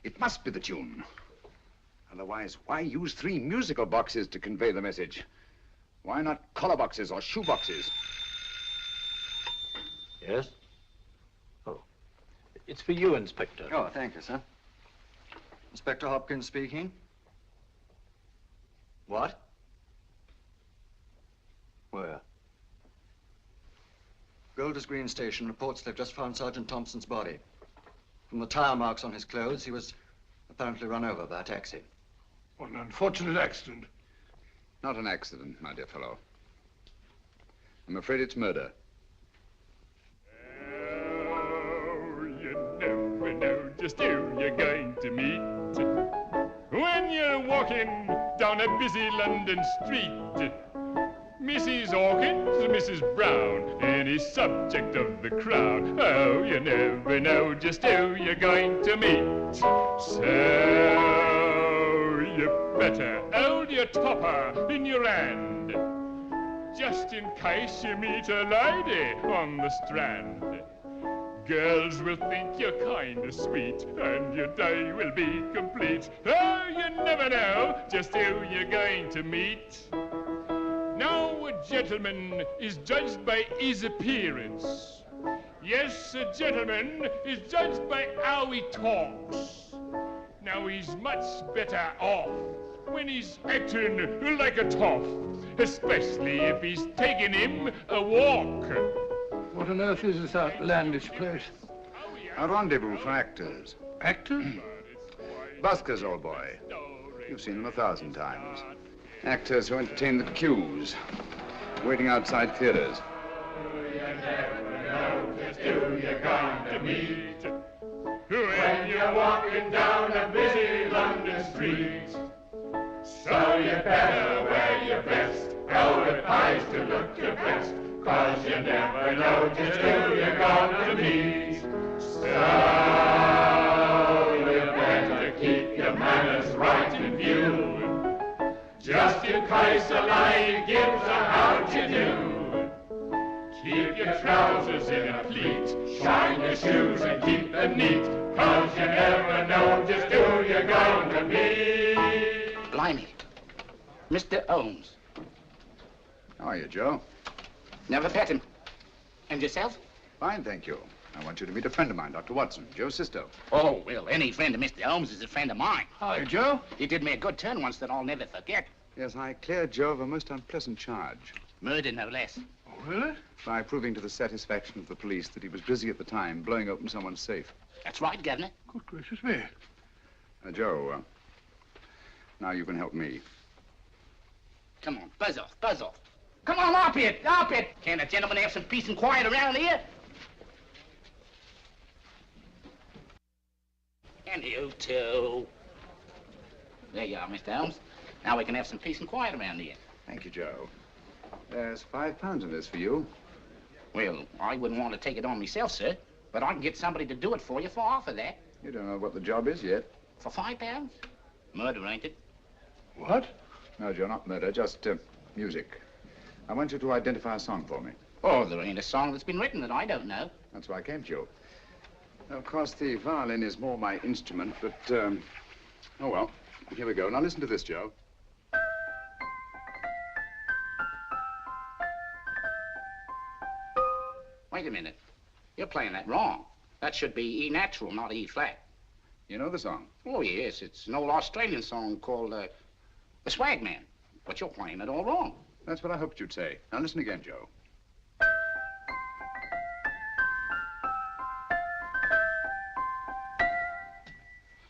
It must be the tune. Otherwise, why use 3 musical boxes to convey the message? Why not collar boxes or shoe boxes? Yes? It's for you, Inspector. Oh, thank you, sir. Inspector Hopkins speaking. What? Where? Golders Green Station reports they've just found Sergeant Thompson's body. From the tire marks on his clothes, he was apparently run over by a taxi. What an unfortunate accident. Not an accident, my dear fellow. I'm afraid it's murder. Never know just who you're going to meet when you're walking down a busy London street. Mrs. Hawkins, Mrs. Brown, any subject of the crowd. Oh, you never know just who you're going to meet. So you better hold your topper in your hand, just in case you meet a lady on the Strand. Girls will think you're kind of sweet, and your day will be complete. Oh, you never know just who you're going to meet. Now, a gentleman is judged by his appearance. Yes, a gentleman is judged by how he talks. Now, he's much better off when he's acting like a toff, especially if he's taking him a walk. What on earth is this outlandish place? A rendezvous for actors. Actors? Buskers, old boy. You've seen them 1,000 times. Actors who entertain the queues, waiting outside theaters. Who you're going to meet when you're walking down a busy London street. So you better wear your best, velvet ties to look your best, 'cause you never know just who you're going to meet. So you better keep your manners right in view, just in case a lady gives a how'd you do. Keep your trousers in a pleat, shine your shoes and keep them neat, 'cause you never know just who you're going to meet. Blimey. Mr. Holmes. How are you, Joe? Never met him. And yourself? Fine, thank you. I want you to meet a friend of mine, Dr. Watson, Joe Sisto. Oh, well, any friend of Mr. Holmes is a friend of mine. Hi, Joe. He did me a good turn once that I'll never forget. Yes, I cleared Joe of a most unpleasant charge. Murder, no less. Oh, really? By proving to the satisfaction of the police that he was busy at the time blowing open someone's safe. That's right, Governor. Good gracious me. Joe, now you can help me. Come on, buzz off, buzz off. Come on, up it, up it. Can't a gentleman have some peace and quiet around here? And you too. There you are, Mr. Holmes. Now we can have some peace and quiet around here. Thank you, Joe. There's £5 in this for you. Well, I wouldn't want to take it on myself, sir, but I can get somebody to do it for you for half of that. You don't know what the job is yet. For £5? Murder, ain't it? What? No, Joe, not murder, just music. I want you to identify a song for me. Oh, there ain't a song that's been written that I don't know. That's why I came to you. Of course, the violin is more my instrument, but, oh, well, here we go. Now, listen to this, Joe. Wait a minute. You're playing that wrong. That should be E natural, not E flat. You know the song? Oh, yes. It's an old Australian song called, The Swag Man. But you're playing it all wrong. That's what I hoped you'd say. Now, listen again, Joe.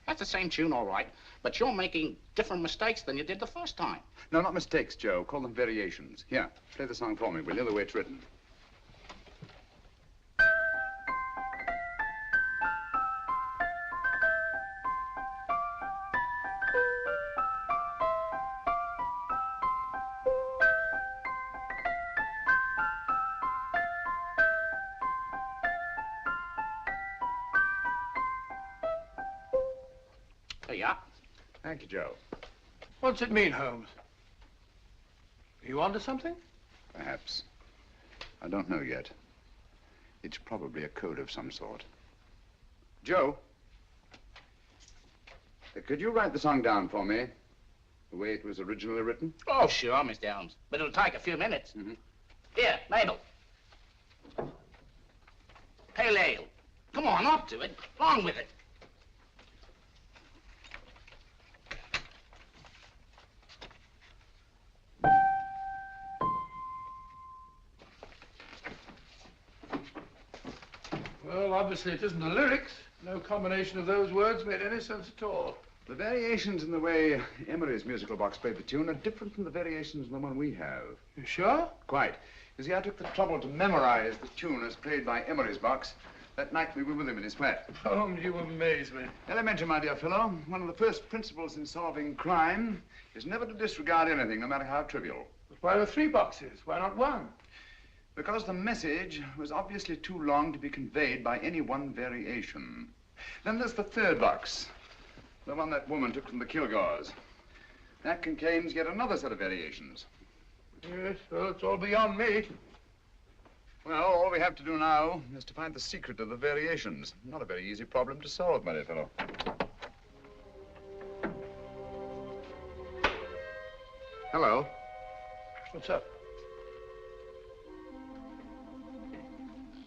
That's the same tune, all right, but you're making different mistakes than you did the first time. No, not mistakes, Joe. Call them variations. Here, play the song for me, will you, the way it's written. There you are. Thank you, Joe. What's it mean, Holmes? Are you onto something? Perhaps. I don't know yet. It's probably a code of some sort. Joe, could you write the song down for me, the way it was originally written? Oh, sure, Mr. Holmes, but it'll take a few minutes. Here, Mabel. Pale ale. Come on, up to it. Along with it. Well, obviously it isn't the lyrics. No combination of those words made any sense at all. The variations in the way Emery's musical box played the tune are different from the variations in the one we have. You sure? Quite. You see, I took the trouble to memorize the tune as played by Emery's box that night we were with him in his flat. Holmes, you amaze me. Elementary, my dear fellow. One of the first principles in solving crime is never to disregard anything, no matter how trivial. But why were 3 boxes? Why not 1? Because the message was obviously too long to be conveyed by any one variation. Then there's the 3rd box, the one that woman took from the Kilgores. That contains yet another set of variations. Yes, well, it's all beyond me. Well, all we have to do now is to find the secret of the variations. Not a very easy problem to solve, my dear fellow. Hello. What's up?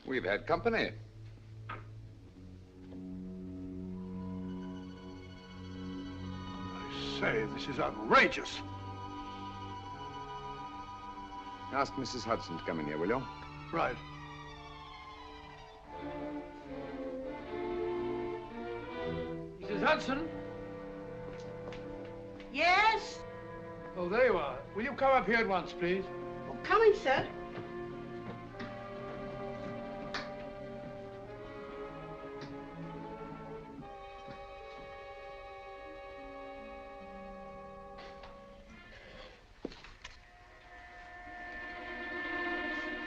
We've had company. I say, this is outrageous. Ask Mrs. Hudson to come in here, will you? Right. Hudson? Yes? Oh, there you are. Will you come up here at once, please? Oh, coming, sir.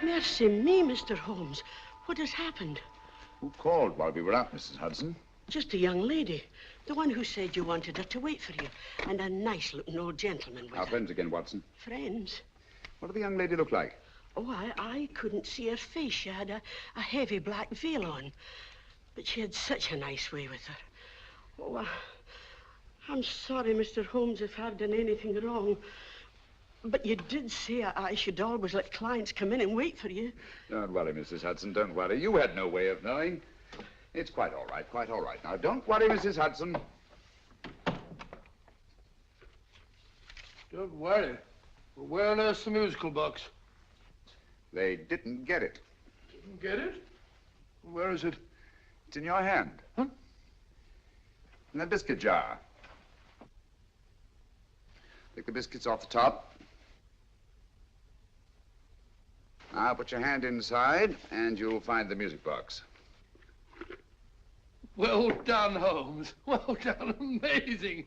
Mercy me, Mr. Holmes. What has happened? Who called while we were out, Mrs. Hudson? Just a young lady. The one who said you wanted her to wait for you. And a nice-looking old gentleman with Our her. friends again, Watson. Friends? What did the young lady look like? Oh, I couldn't see her face. She had a heavy black veil on. But she had such a nice way with her. Oh, I'm sorry, Mr. Holmes, if I've done anything wrong. But you did say I should always let clients come in and wait for you. Don't worry, Mrs. Hudson, don't worry. You had no way of knowing. It's quite all right, quite all right. Now, don't worry, Mrs. Hudson. Don't worry. Well, where on earth's the musical box? They didn't get it. Didn't get it? Where is it? It's in your hand. Huh? In that biscuit jar. Take the biscuits off the top. Now put your hand inside, and you'll find the music box. Well done, Holmes. Well done. Amazing.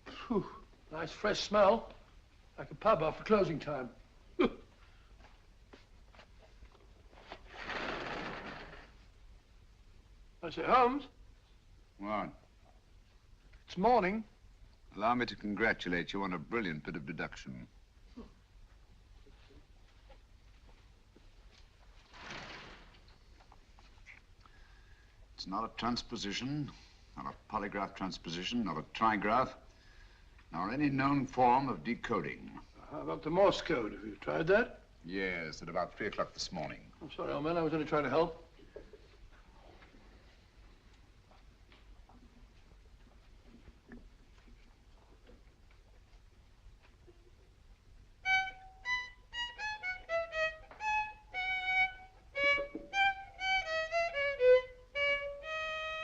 Phew. Nice fresh smell. Like a pub after closing time. I say, Holmes, What? it's morning. Allow me to congratulate you on a brilliant bit of deduction. It's not a transposition, not a polygraph transposition, not a trigraph, nor any known form of decoding. How about the Morse code? Have you tried that? Yes, at about 3 o'clock this morning. I'm sorry, old man. I was only trying to help.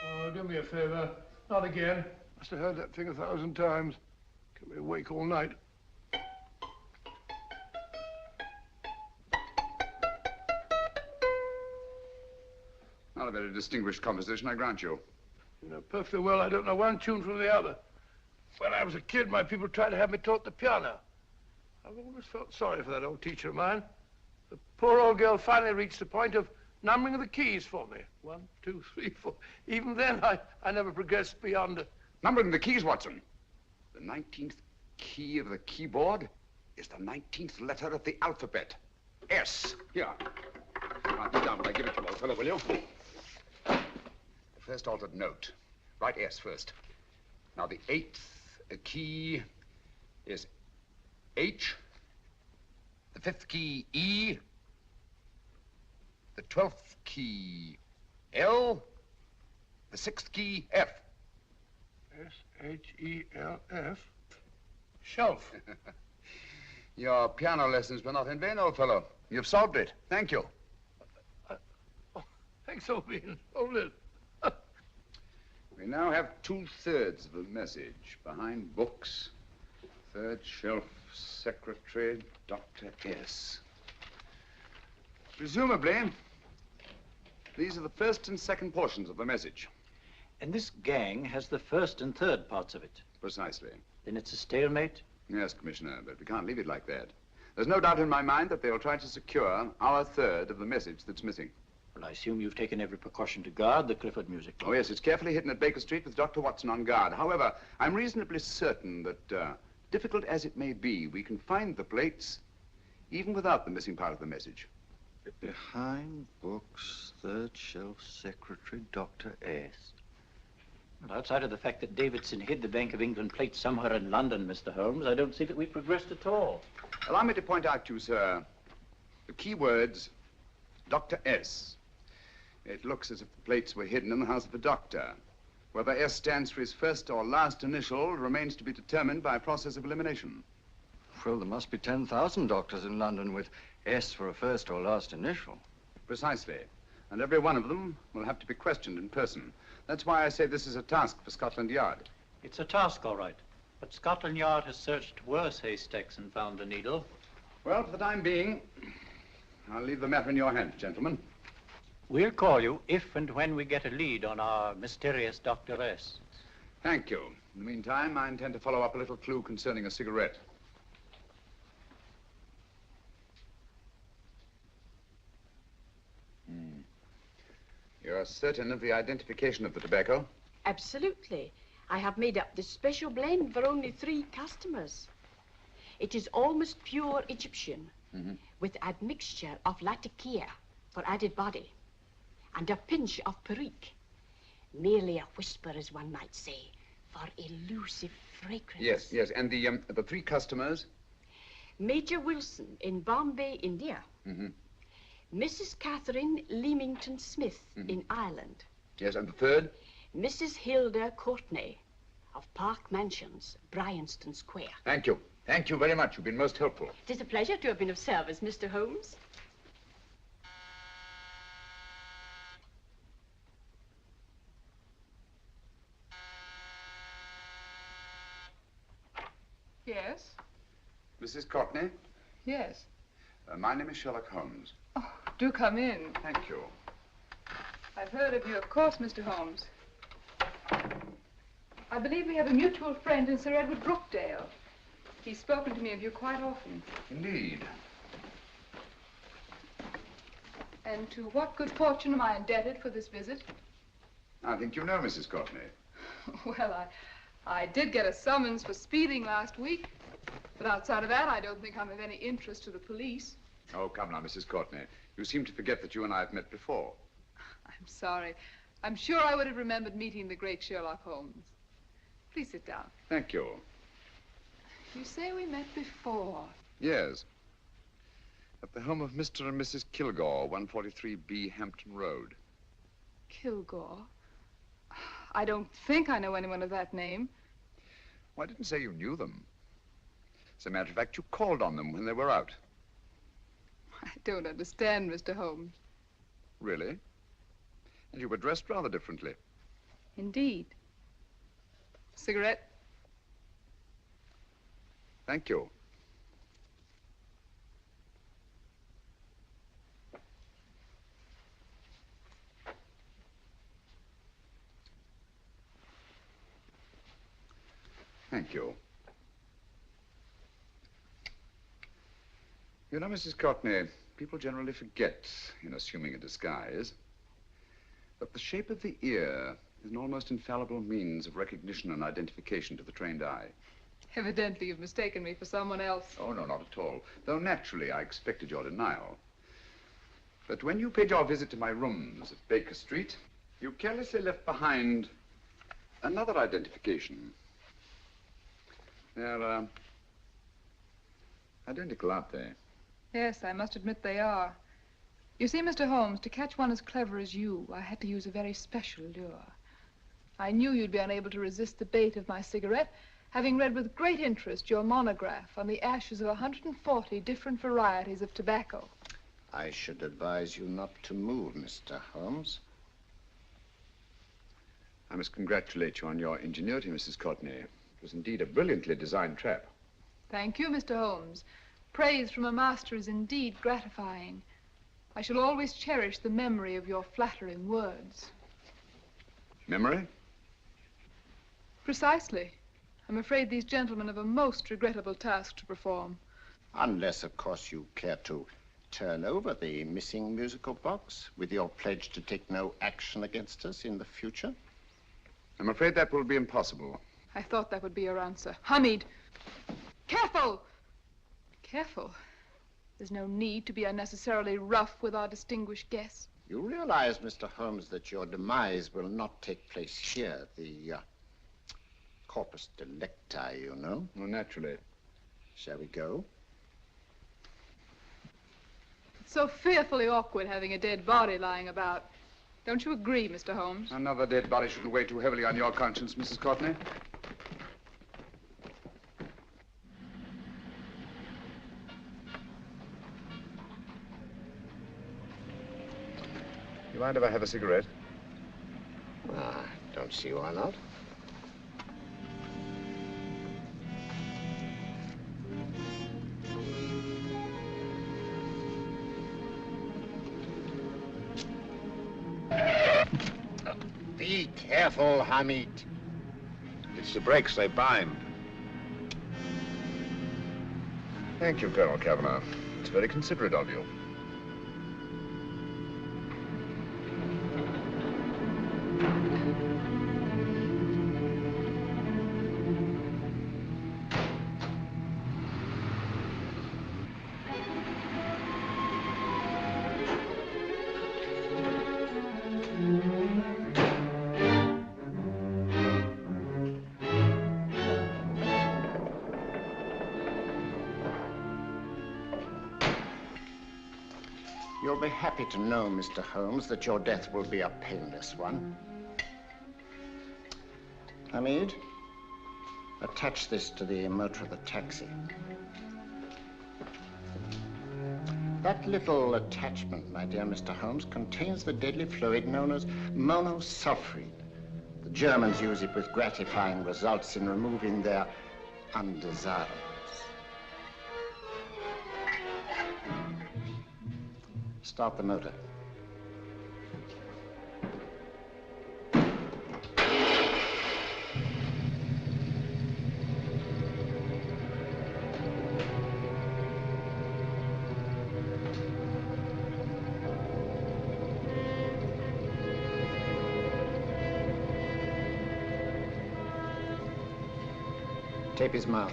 Oh, do me a favor. Not again. Must have heard that thing 1,000 times. Kept me awake all night. Not a very distinguished composition, I grant you. You know perfectly well I don't know one tune from the other. When I was a kid, my people tried to have me taught the piano. I've always felt sorry for that old teacher of mine. The poor old girl finally reached the point of numbering the keys for me. 1, 2, 3, 4. Even then, I never progressed beyond it. Numbering the keys, Watson. The 19th key of the keyboard is the 19th letter of the alphabet. S. Here. Write it down when I give it to you, old fellow, will you? The first altered note. Write S first. Now, the 8th key is H. The 5th key, E. The 12th key, L. The 6th key, F. S-H-E-L-F. Shelf. Your piano lessons were not in vain, old fellow. You've solved it. Thank you. Thanks, old bean. Hold it. We now have 2/3 of the message. Behind books, 3rd shelf, secretary, Dr. S. Presumably, these are the first and second portions of the message. And this gang has the first and third parts of it. Precisely. Then it's a stalemate? Yes, Commissioner, but we can't leave it like that. There's no doubt in my mind that they'll try to secure our third of the message that's missing. Well, I assume you've taken every precaution to guard the Clifford music. Oh, yes, it's carefully hidden at Baker Street with Dr. Watson on guard. However, I'm reasonably certain that, difficult as it may be, we can find the plates even without the missing part of the message. Behind books, 3rd shelf, secretary, Dr. S. Well, outside of the fact that Davidson hid the Bank of England plate somewhere in London, Mr. Holmes, I don't see that we've progressed at all. Allow me to point out to you, sir, the key words Dr. S. It looks as if the plates were hidden in the house of a doctor. Whether S stands for his first or last initial remains to be determined by a process of elimination. Well, there must be 10,000 doctors in London with S for a first or last initial. Precisely. And every one of them will have to be questioned in person. That's why I say this is a task for Scotland Yard. It's a task, all right. But Scotland Yard has searched worse haystacks and found a needle. Well, for the time being, I'll leave the matter in your hands, gentlemen. We'll call you if and when we get a lead on our mysterious Dr. S. Thank you. In the meantime, I intend to follow up a little clue concerning a cigarette. You're certain of the identification of the tobacco? Absolutely. I have made up this special blend for only 3 customers. It is almost pure Egyptian, with admixture of latakia for added body, and a pinch of perique. Merely a whisper, as one might say, for elusive fragrance. Yes. And the 3 customers? Major Wilson in Bombay, India. Mrs. Catherine Leamington Smith in Ireland. Yes, and the 3rd? Mrs. Hilda Courtney of Park Mansions, Bryanston Square. Thank you. Thank you very much. You've been most helpful. It is a pleasure to have been of service, Mr. Holmes. Yes? Mrs. Courtney? Yes. My name is Sherlock Holmes. Oh, do come in. Thank you. I've heard of you, of course, Mr. Holmes. I believe we have a mutual friend in Sir Edward Brookdale. He's spoken to me of you quite often. Indeed. And to what good fortune am I indebted for this visit? I think you know Mrs. Courtney. Well, I did get a summons for speeding last week. But outside of that, I don't think I'm of any interest to the police. Oh, come now, Mrs. Courtney. You seem to forget that you and I have met before. I'm sorry. I'm sure I would have remembered meeting the great Sherlock Holmes. Please sit down. Thank you. You say we met before. Yes. At the home of Mr. and Mrs. Kilgore, 143B Hampton Road. Kilgore? I don't think I know anyone of that name. Well, I didn't say you knew them. As a matter of fact, you called on them when they were out. I don't understand, Mr. Holmes. Really? And you were dressed rather differently. Indeed. Cigarette? Thank you. Thank you. You know, Mrs. Courtney, people generally forget, in assuming a disguise, that the shape of the ear is an almost infallible means of recognition and identification to the trained eye. Evidently, you've mistaken me for someone else. Oh, no, not at all. Though naturally, I expected your denial. But when you paid your visit to my rooms at Baker Street, you carelessly left behind another identification. They're, identical, aren't they? Yes, I must admit they are. You see, Mr. Holmes, to catch one as clever as you, I had to use a very special lure. I knew you'd be unable to resist the bait of my cigarette, having read with great interest your monograph on the ashes of 140 different varieties of tobacco. I should advise you not to move, Mr. Holmes. I must congratulate you on your ingenuity, Mrs. Courtney. It was indeed a brilliantly designed trap. Thank you, Mr. Holmes. Praise from a master is indeed gratifying. I shall always cherish the memory of your flattering words. Memory? Precisely. I'm afraid these gentlemen have a most regrettable task to perform. Unless, of course, you care to turn over the missing musical box with your pledge to take no action against us in the future. I'm afraid that will be impossible. I thought that would be your answer. Hamid! Careful! Careful. There's no need to be unnecessarily rough with our distinguished guests. You realize, Mr. Holmes, that your demise will not take place here. The corpus delicti, you know. Well, naturally. Shall we go? It's so fearfully awkward having a dead body lying about. Don't you agree, Mr. Holmes? Another dead body shouldn't weigh too heavily on your conscience, Mrs. Courtney. You mind if I have a cigarette? Don't see why not. Be careful, Hamid. It's the brakes, they bind. Thank you, Colonel Cavanaugh. It's very considerate of you. You'll be happy to know, Mr. Holmes, that your death will be a painless one. Hamid, attach this to the motor of the taxi. That little attachment, my dear Mr. Holmes, contains the deadly fluid known as monosulfide. The Germans use it with gratifying results in removing their undesirables. Start the motor. Tape his mouth.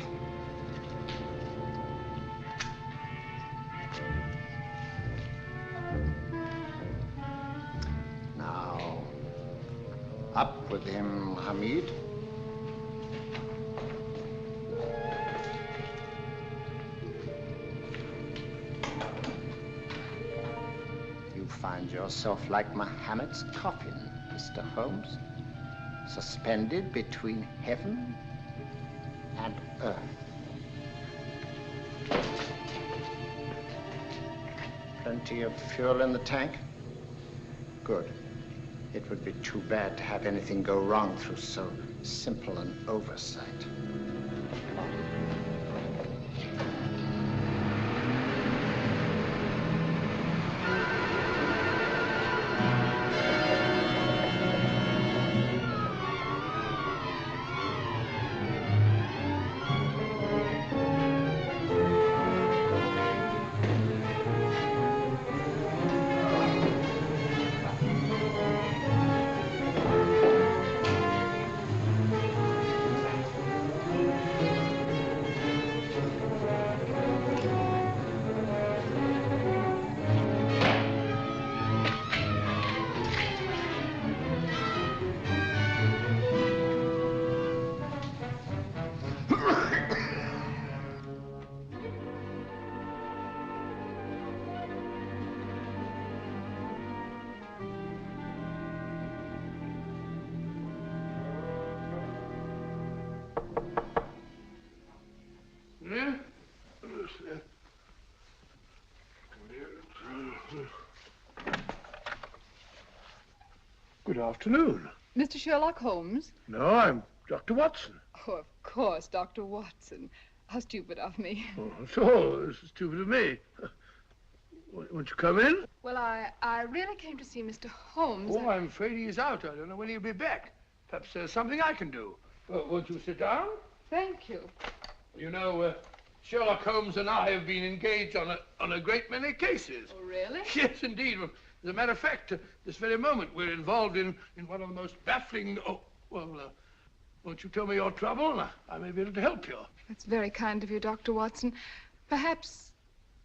Now, up with him, Hamid. You find yourself like Muhammad's coffin, Mr. Holmes, suspended between heaven and earth. Plenty of fuel in the tank? Good. It would be too bad to have anything go wrong through so simple an oversight. Good afternoon. Mr. Sherlock Holmes? No, I'm Dr. Watson. Oh, of course, Dr. Watson. How stupid of me. Oh, so this is stupid of me. Won't you come in? Well, I really came to see Mr. Holmes. Oh, I'm afraid he's out. I don't know when he'll be back. Perhaps there's something I can do. Won't you sit down? Thank you. You know, Sherlock Holmes and I have been engaged on a great many cases. Oh, really? Yes, indeed. As a matter of fact, this very moment, we're involved in one of the most baffling... Oh, well, won't you tell me your trouble? I may be able to help you. That's very kind of you, Dr. Watson. Perhaps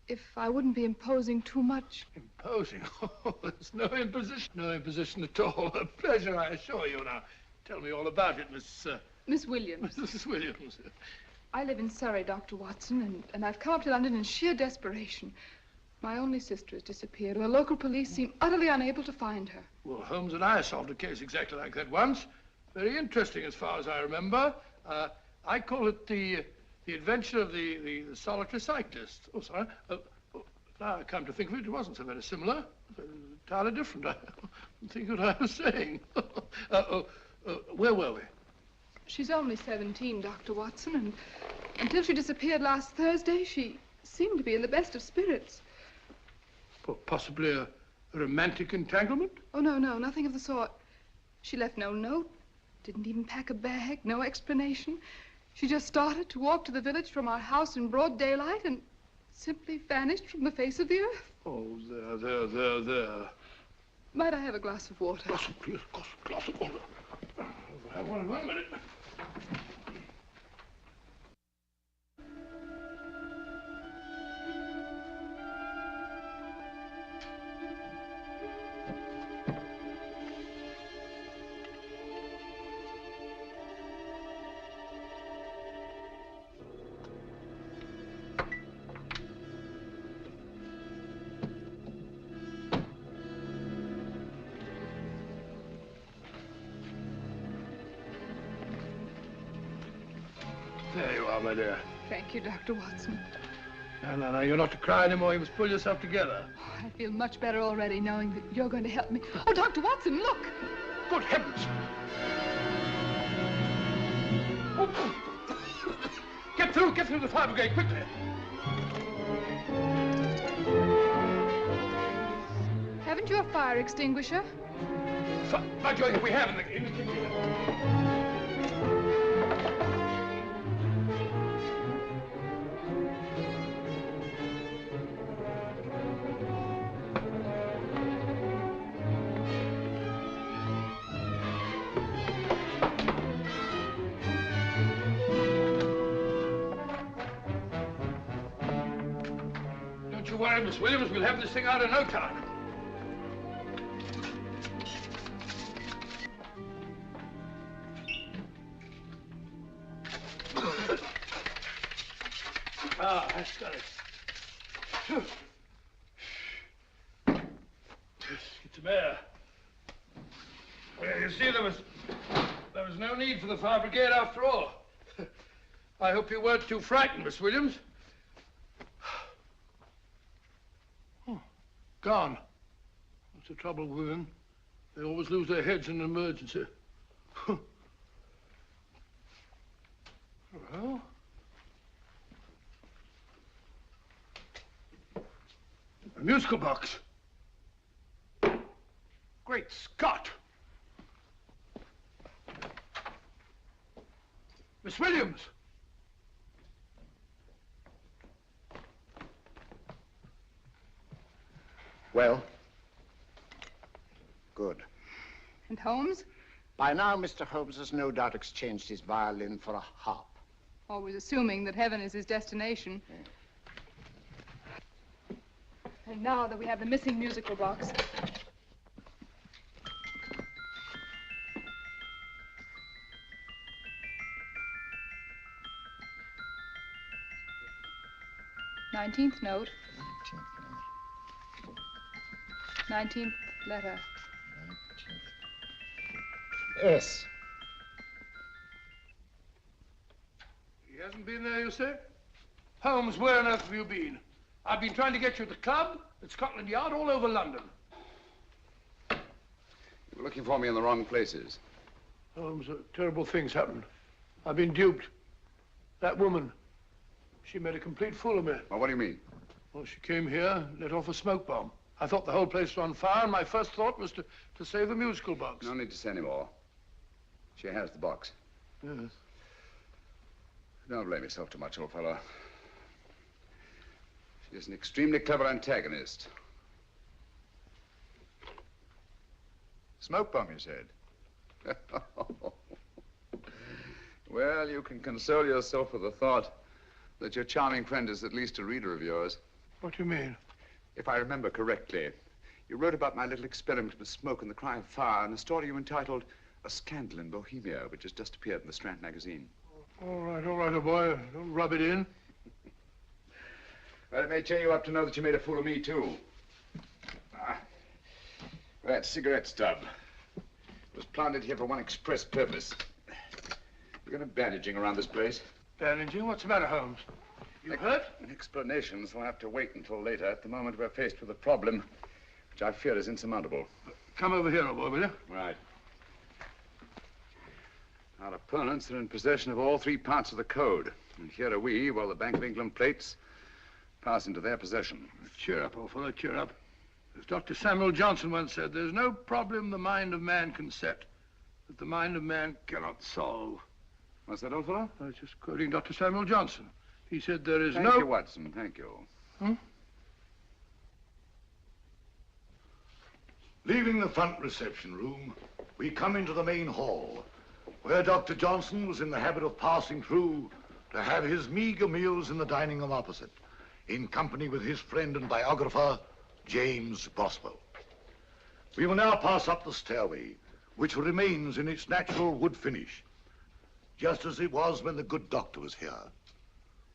if I wouldn't be imposing too much. Imposing? Oh, there's no imposition. No imposition at all. A pleasure, I assure you. Now, tell me all about it, Miss Williams. Mrs. Williams. I live in Surrey, Dr. Watson, and I've come up to London in sheer desperation. My only sister has disappeared, and the local police seem utterly unable to find her. Well, Holmes and I solved a case exactly like that once. Very interesting as far as I remember. I call it the adventure of the solitary cyclist. Oh, sorry. Now I come to think of it, it wasn't so very similar. Entirely different. I don't think what I was saying. Where were we? She's only 17, Dr. Watson, and until she disappeared last Thursday, she seemed to be in the best of spirits. Possibly a romantic entanglement? Oh, no, nothing of the sort. She left no note, didn't even pack a bag, no explanation. She just started to walk to the village from our house in broad daylight and simply vanished from the face of the earth. Oh, there. Might I have a glass of water? Please, glass of water. Have one in 1 minute. There you are, my dear. Thank you, Dr. Watson. No, you're not to cry anymore. You must pull yourself together. Oh, I feel much better already knowing that you're going to help me. Oh, Dr. Watson, look! Good heavens! Oh. Get through the fire brigade, quickly! Haven't you a fire extinguisher? By Jove, we have in the kitchen. Don't you worry, Miss Williams. We'll have this thing out in no time. That's got it. Get some air. Well, you see, there was no need for the fire brigade after all. I hope you weren't too frightened, Miss Williams. Oh, gone. That's the trouble with women. They always lose their heads in an emergency. Well... a musical box. Great Scott! Miss Williams! Well? Good. And Holmes? By now, Mr. Holmes has no doubt exchanged his violin for a harp. Always assuming that heaven is his destination. Yeah. And now that we have the missing musical box. Nineteenth note. 19th letter. Yes. He hasn't been there, you say? Holmes, where on earth have you been? I've been trying to get you at the club, at Scotland Yard, all over London. You were looking for me in the wrong places. Holmes, terrible things happened. I've been duped. That woman, she made a complete fool of me. Well, what do you mean? Well, she came here, let off a smoke bomb. I thought the whole place was on fire, and my first thought was to save the musical box. No need to say any more. She has the box. Yes. Don't blame yourself too much, old fellow. She's an extremely clever antagonist. Smoke bomb, you said? Well, you can console yourself with the thought that your charming friend is at least a reader of yours. What do you mean? If I remember correctly, you wrote about my little experiment with smoke and the cry of fire in a story you entitled A Scandal in Bohemia, which has just appeared in the Strand magazine. All right, old boy. Don't rub it in. Well, it may cheer you up to know that you made a fool of me, too. That cigarette stub was planted here for one express purpose. We're going to bandaging around this place. Bandaging? What's the matter, Holmes? You hurt? Explanations will have to wait until later. At the moment, we're faced with a problem which I fear is insurmountable. Come over here, old boy, will you? Right. Our opponents are in possession of all three parts of the code. And here are we, while the Bank of England plates pass into their possession. Cheer up, old fellow, cheer up. As Dr. Samuel Johnson once said, there's no problem the mind of man can set that the mind of man cannot solve. What's that, old fellow? I was just quoting Dr. Samuel Johnson. He said there is Thank no... you, Watson. Thank you. Leaving the front reception room, we come into the main hall, where Dr. Johnson was in the habit of passing through to have his meager meals in the dining room opposite, in company with his friend and biographer, James Boswell. We will now pass up the stairway, which remains in its natural wood finish, just as it was when the good doctor was here.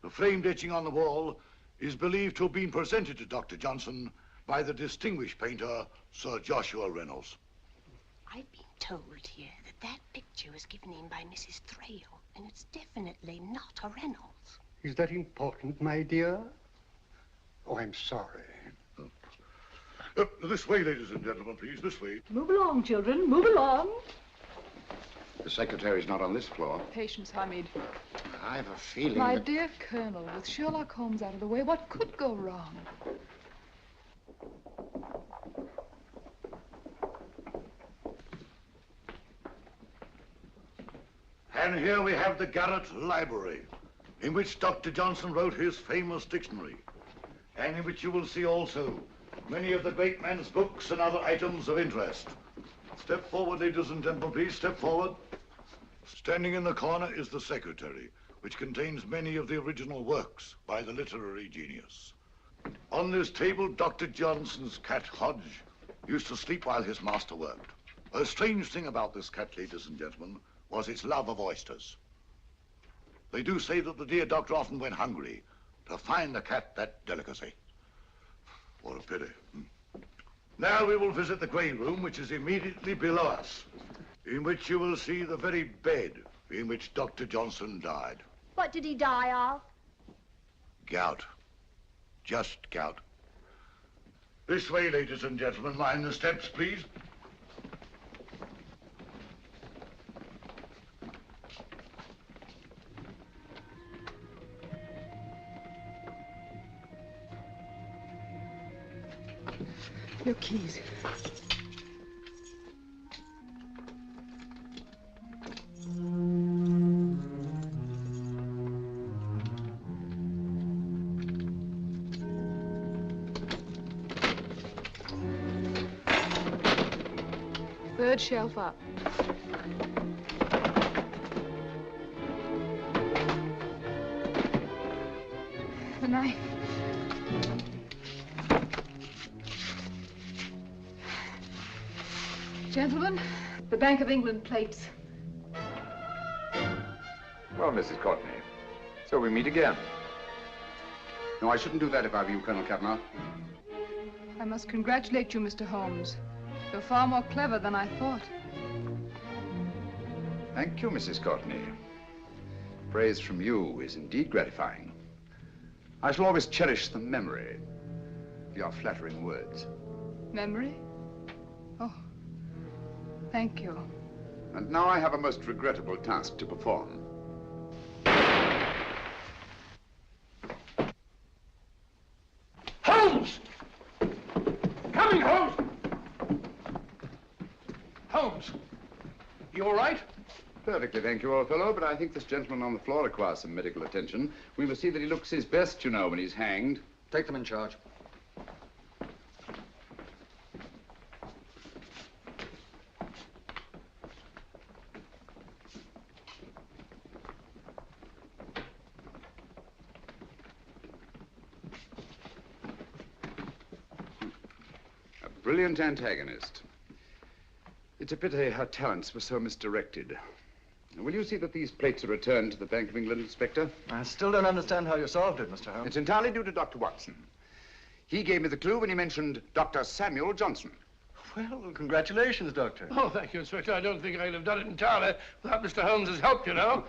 The framed etching on the wall is believed to have been presented to Dr. Johnson by the distinguished painter, Sir Joshua Reynolds. I've been told here that that picture was given in by Mrs. Thrale, and it's definitely not a Reynolds. Is that important, my dear? Oh, I'm sorry. This way, ladies and gentlemen, please, this way. Move along, children, move along. The secretary's not on this floor. Patience, Hamid. I have a feeling My that... dear Colonel, with Sherlock Holmes out of the way, what could go wrong? And here we have the Garrett Library, in which Dr. Johnson wrote his famous dictionary, and in which you will see also many of the great man's books and other items of interest. Step forward, ladies and gentlemen, please, step forward. Standing in the corner is the secretary, which contains many of the original works by the literary genius. On this table, Dr. Johnson's cat, Hodge, used to sleep while his master worked. A strange thing about this cat, ladies and gentlemen, was its love of oysters. They do say that the dear doctor often went hungry to find the cat that delicacy. What a pity. Now we will visit the grey room, which is immediately below us, in which you will see the very bed in which Dr. Johnson died. What did he die of? Gout. Just gout. This way, ladies and gentlemen. Mind the steps, please. Your keys. Third shelf up. The knife. Gentlemen, the Bank of England plates. Well, Mrs. Courtney, so we meet again. No, I shouldn't do that if I were you, Colonel Cavanaugh. I must congratulate you, Mr. Holmes. You're far more clever than I thought. Thank you, Mrs. Courtney. Praise from you is indeed gratifying. I shall always cherish the memory of your flattering words. Memory? Oh, thank you. And now I have a most regrettable task to perform. Holmes! Coming, Holmes! Holmes, you all right? Perfectly, thank you, old fellow, but I think this gentleman on the floor requires some medical attention. We must see that he looks his best, you know, when he's hanged. Take them in charge. A brilliant antagonist. It's a pity her talents were so misdirected. Will you see that these plates are returned to the Bank of England, Inspector? I still don't understand how you solved it, Mr. Holmes. It's entirely due to Dr. Watson. He gave me the clue when he mentioned Dr. Samuel Johnson. Well, congratulations, Doctor. Oh, thank you, Inspector. I don't think I'd have done it entirely without Mr. Holmes's help, you know.